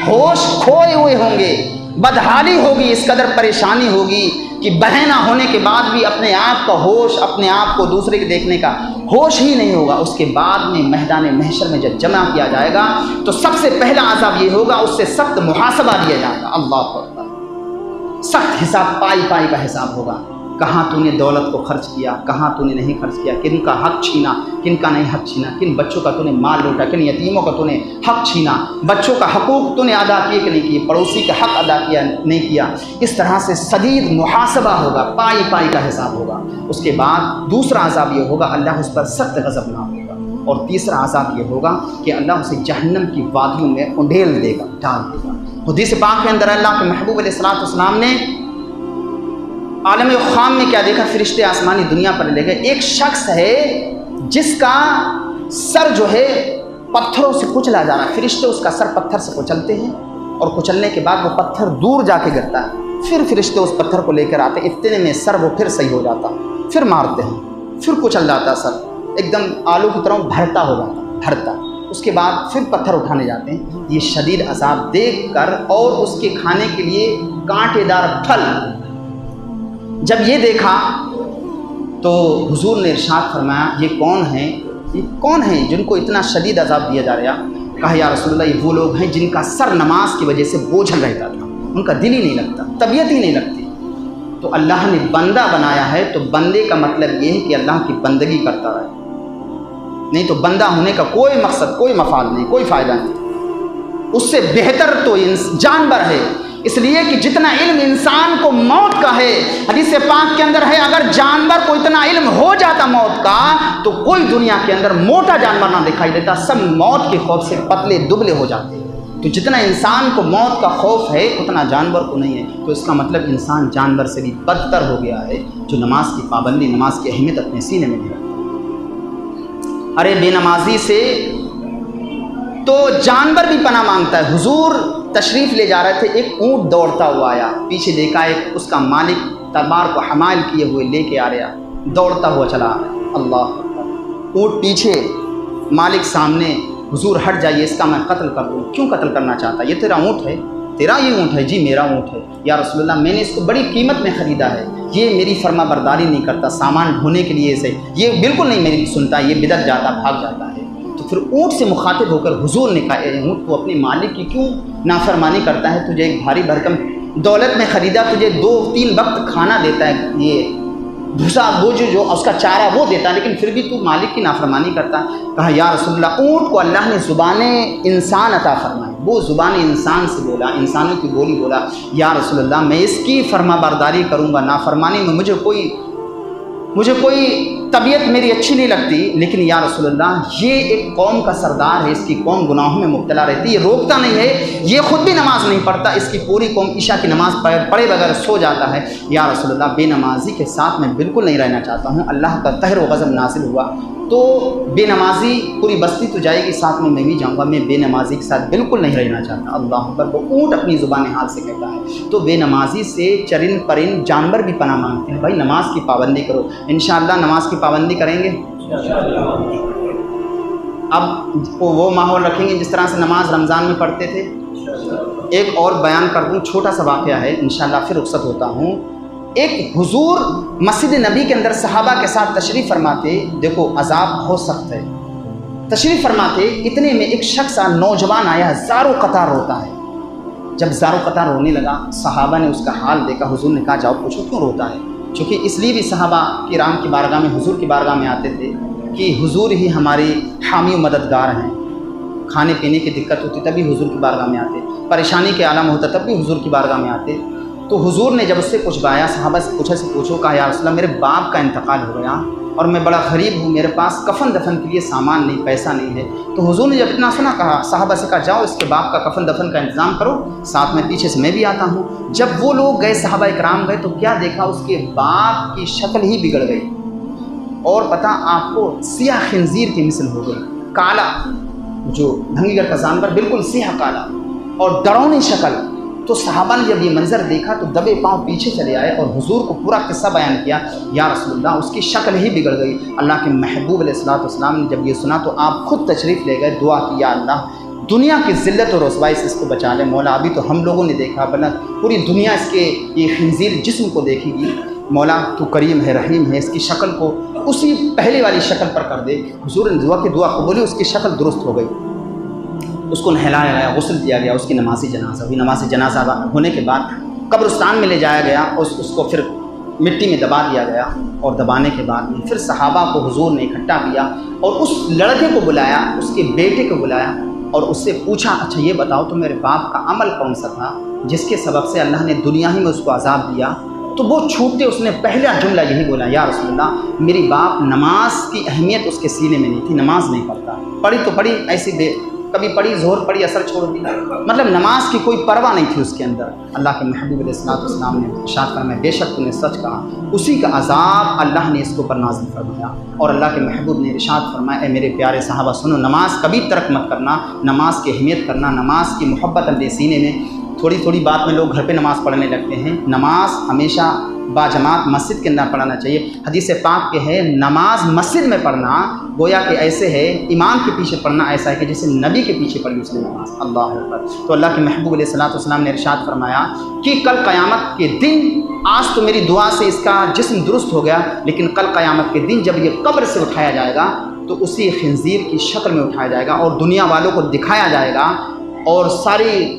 ہوش کھوئے ہوئے ہوں گے، بدحالی ہوگی، اس قدر پریشانی ہوگی کہ بہنہ ہونے کے بعد بھی اپنے آپ کا ہوش، اپنے آپ کو دوسرے کے دیکھنے کا ہوش ہی نہیں ہوگا۔ اس کے بعد میں میدان محشر میں جب جمع کیا جائے گا تو سب سے پہلا عذاب یہ ہوگا، اس سے سخت محاسبہ لیا جائے گا۔ اللہ اکبر، سخت حساب، پائی پائی کا حساب ہوگا۔ کہاں تو نے دولت کو خرچ کیا، کہاں تو نے نہیں خرچ کیا، کن کا حق چھینا، کن کا نہیں حق چھینا، کن بچوں کا تو نے مال لوٹا، کن یتیموں کا تو نے حق چھینا، بچوں کا حقوق تو نے ادا کیے کہ نہیں کیے، پڑوسی کا حق ادا کیا نہیں کیا۔ اس طرح سے شدید محاسبہ ہوگا، پائی پائی کا حساب ہوگا۔ اس کے بعد دوسرا عذاب یہ ہوگا، اللہ اس پر سخت غضبناک ہوگا۔ اور تیسرا عذاب یہ ہوگا کہ اللہ اسے جہنم کی وادیوں میں انڈیل دے گا، ڈال دے گا۔ حدیث پاک کے اندر اللہ کے محبوب علیہ السلام نے عالم خام میں کیا دیکھا؟ فرشتے آسمانی دنیا پر لے گئے۔ ایک شخص ہے جس کا سر جو ہے پتھروں سے کچلا جا رہا ہے، فرشتے اس کا سر پتھر سے کچلتے ہیں اور کچلنے کے بعد وہ پتھر دور جا کے گرتا ہے، پھر فرشتے اس پتھر کو لے کر آتے، اتنے میں سر وہ پھر صحیح ہو جاتا، پھر مارتے ہیں، پھر کچل جاتا سر، ایک دم آلو کی طرح بھرتا ہو جاتا، بھرتا۔ اس کے بعد پھر پتھر اٹھانے جاتے ہیں۔ یہ شدید عذاب دیکھ کر اور اس کے کھانے کے لیے کانٹے دار پھل جب یہ دیکھا تو حضور نے ارشاد فرمایا، یہ کون ہیں جن کو اتنا شدید عذاب دیا جا رہا؟ کہا، یا رسول اللہ، یہ وہ لوگ ہیں جن کا سر نماز کی وجہ سے بوجھل رہتا تھا، ان کا دل ہی نہیں لگتا، طبیعت ہی نہیں لگتی۔ تو اللہ نے بندہ بنایا ہے، تو بندے کا مطلب یہ ہے کہ اللہ کی بندگی کرتا رہے، نہیں تو بندہ ہونے کا کوئی مقصد، کوئی مفاد نہیں، کوئی فائدہ نہیں۔ اس سے بہتر تو جانور ہے، اس لیے کہ جتنا علم انسان کو موت کا ہے، حدیث پاک کے اندر ہے، اگر جانور کو اتنا علم ہو جاتا موت کا تو کوئی دنیا کے اندر موٹا جانور نہ دکھائی دیتا، سب موت کے خوف سے پتلے دبلے ہو جاتے۔ تو جتنا انسان کو موت کا خوف ہے اتنا جانور کو نہیں ہے۔ تو اس کا مطلب انسان جانور سے بھی بدتر ہو گیا ہے، جو نماز کی پابندی، نماز کی اہمیت اپنے سینے میں نہیں رکھتا۔ ارے بے نمازی سے تو جانور بھی پناہ مانگتا ہے۔ حضور تشریف لے جا رہے تھے، ایک اونٹ دوڑتا ہوا آیا، پیچھے دیکھا ایک اس کا مالک تلوار کو حمائل کیے ہوئے لے کے آ رہا، دوڑتا ہوا چلا آ رہا۔ اللہ، اونٹ پیچھے، مالک سامنے، حضور ہٹ جائیے، اس کا میں قتل کر دوں۔ کیوں قتل کرنا چاہتا؟ یہ تیرا اونٹ ہے، تیرا یہ اونٹ ہے؟ جی میرا اونٹ ہے یا رسول اللہ، میں نے اس کو بڑی قیمت میں خریدا ہے، یہ میری فرما برداری نہیں کرتا، سامان ڈھونے کے لیے اسے یہ بالکل نہیں میری سنتا، یہ بدک جاتا، بھاگ جاتا ہے۔ تو پھر اونٹ سے مخاطب ہو کر حضور نے کہا، اے اونٹ، تو اپنے مالک کی کیوں نافرمانی کرتا ہے؟ تجھے ایک بھاری بھرکم دولت میں خریدا، تجھے 2-3 وقت کھانا دیتا ہے، یہ بھوسا بوجھ جو اس کا چارہ وہ دیتا ہے، لیکن پھر بھی تو مالک کی نافرمانی کرتا ہے۔ کہا یا رسول اللہ، اونٹ کو اللہ نے زبان انسان عطا فرمائی، وہ زبان انسان سے بولا، انسانوں کی بولی بولا۔ یا رسول اللہ میں اس کی فرما برداری کروں گا، نافرمانی میں مجھے کوئی طبیعت میری اچھی نہیں لگتی، لیکن یا رسول اللہ یہ ایک قوم کا سردار ہے، اس کی قوم گناہوں میں مبتلا رہتی ہے، یہ روکتا نہیں ہے، یہ خود بھی نماز نہیں پڑھتا، اس کی پوری قوم عشاء کی نماز پڑھے بغیر سو جاتا ہے۔ یا رسول اللہ بے نمازی کے ساتھ میں بالکل نہیں رہنا چاہتا ہوں، اللہ کا قہر و غضب نازل ہوا تو بے نمازی پوری بستی تو جائے گی، ساتھ میں بھی جاؤں گا، میں بے نمازی کے ساتھ بالکل نہیں رہنا چاہتا۔ اللہ اکبر، وہ اونٹ اپنی زبان حال سے کہتا ہے۔ تو بے نمازی سے چرند پرند جانور بھی پناہ مانگتے ہیں، بھائی نماز کی پابندی کرو، انشاءاللہ نماز کی پابندی کریں گے۔ اب وہ ماحول رکھیں گے جس طرح سے نماز رمضان میں پڑھتے تھے۔ ایک اور بیان کر دوں، چھوٹا سا واقعہ ہے، انشاءاللہ پھر رخصت ہوتا ہوں۔ ایک حضور مسجد نبی کے اندر صحابہ کے ساتھ تشریف فرماتے، دیکھو عذاب بہت سخت ہے، تشریف فرماتے، اتنے میں ایک شخص نوجوان آیا، زارو قطار روتا ہے۔ جب زارو قطار رونے لگا، صحابہ نے اس کا حال دیکھا، حضور نے کہا جاؤ پوچھو کیوں روتا ہے، چونکہ اس لیے بھی صحابہ کرام کی بارگاہ میں، حضور کی بارگاہ میں آتے تھے کہ حضور ہی ہماری حامی و مددگار ہیں، کھانے پینے کی دقت ہوتی تبھی حضور کی بارگاہ میں آتے، پریشانی کے عالم ہوتا تب بھی حضور کی بارگاہ میں آتے۔ تو حضور نے جب اس سے پوچھوایا، صحابہ سے پوچھو، کہا یا رسول اللہ میرے باپ کا انتقال ہو گیا اور میں بڑا غریب ہوں، میرے پاس کفن دفن کے لیے سامان نہیں، پیسہ نہیں ہے۔ تو حضور نے جب اتنا سنا، کہا صحابہ سے، کہا جاؤ اس کے باپ کا کفن دفن کا انتظام کرو، ساتھ میں پیچھے سے میں بھی آتا ہوں۔ جب وہ لوگ گئے، صحابہ کرام گئے، تو کیا دیکھا، اس کے باپ کی شکل ہی بگڑ گئی، اور پتہ آپ کو سیاہ خنزیر کی مثل ہو گئی، کالا، جو بھنگیگر کا جانور بالکل سیاہ کالا اور ڈراؤنی شکل۔ تو صحابہ نے جب یہ منظر دیکھا تو دبے پاؤں پیچھے چلے آئے اور حضور کو پورا قصہ بیان کیا۔ یا رسول اللہ اس کی شکل ہی بگڑ گئی۔ اللہ کے محبوب علیہ الصلوۃ والسلام نے جب یہ سنا تو آپ خود تشریف لے گئے، دعا کی یا اللہ دنیا کی ذلت اور رسوائی سے اس کو بچا لے مولا، ابھی تو ہم لوگوں نے دیکھا، بلکہ پوری دنیا اس کے یہ خنزیر جسم کو دیکھے گی، مولا تو کریم ہے، رحیم ہے، اس کی شکل کو اسی پہلے والی شکل پر کر دے۔ حضور نے دعا قبولی، اس کی شکل درست ہو گئی، اس کو نہلایا گیا، غسل دیا گیا، اس کی نماز جنازہ ہوئی۔ نماز جنازہ ہونے کے بعد قبرستان میں لے جایا گیا، اس کو پھر مٹی میں دبا دیا گیا، اور دبانے کے بعد پھر صحابہ کو حضور نے اکٹھا کیا اور اس لڑکے کو بلایا، اس کے بیٹے کو بلایا اور اس سے پوچھا، اچھا یہ بتاؤ تو میرے باپ کا عمل کون سا تھا جس کے سبب سے اللہ نے دنیا ہی میں اس کو عذاب دیا؟ تو وہ چھوٹتے اس نے پہلا جملہ یہی بولا، یا رسول اللہ میری باپ نماز کی اہمیت اس کے سینے میں نہیں تھی، نماز نہیں پڑھتا، پڑھی تو پڑھی ایسی کبھی پڑھی ظہر پڑھی اثر چھوڑ دی، مطلب نماز کی کوئی پرواہ نہیں تھی اس کے اندر۔ اللہ کے محبوب علیہ الصلوۃ والسلام نے ارشاد فرمایا، بے شک تو نے سچ کہا، اسی کا عذاب اللہ نے اس کو پر نازل فرمایا۔ اور اللہ کے محبوب نے ارشاد فرمایا، اے میرے پیارے صحابہ سنو، نماز کبھی ترک مت کرنا، نماز کی اہمیت کرنا، نماز کی محبت اپنے سینے میں۔ تھوڑی بات میں لوگ گھر پہ نماز پڑھنے لگتے ہیں، نماز ہمیشہ باجماعت مسجد کے اندر پڑھنا چاہیے۔ حدیث پاک کے ہے، نماز مسجد میں پڑھنا گویا کہ ایسے ہے، امام کے پیچھے پڑھنا ایسا ہے کہ جیسے نبی کے پیچھے پڑھی اس نے نماز۔ اللہ اکبر۔ تو اللہ کے محبوب علیہ الصلوۃ والسلام نے ارشاد فرمایا کہ کل قیامت کے دن، آج تو میری دعا سے اس کا جسم درست ہو گیا، لیکن کل قیامت کے دن جب یہ قبر سے اٹھایا جائے گا تو اسی خنزیر کی شکل میں اٹھایا جائے گا اور دنیا والوں کو دکھایا جائے گا، اور ساری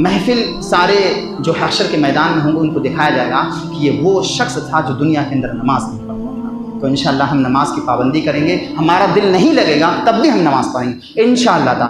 محفل، سارے جو حشر کے میدان میں ہوں گے ان کو دکھایا جائے گا کہ یہ وہ شخص تھا جو دنیا کے اندر نماز نہیں پڑھتا تھا۔ تو انشاءاللہ ہم نماز کی پابندی کریں گے، ہمارا دل نہیں لگے گا تب بھی ہم نماز پڑھیں گے انشاءاللہ۔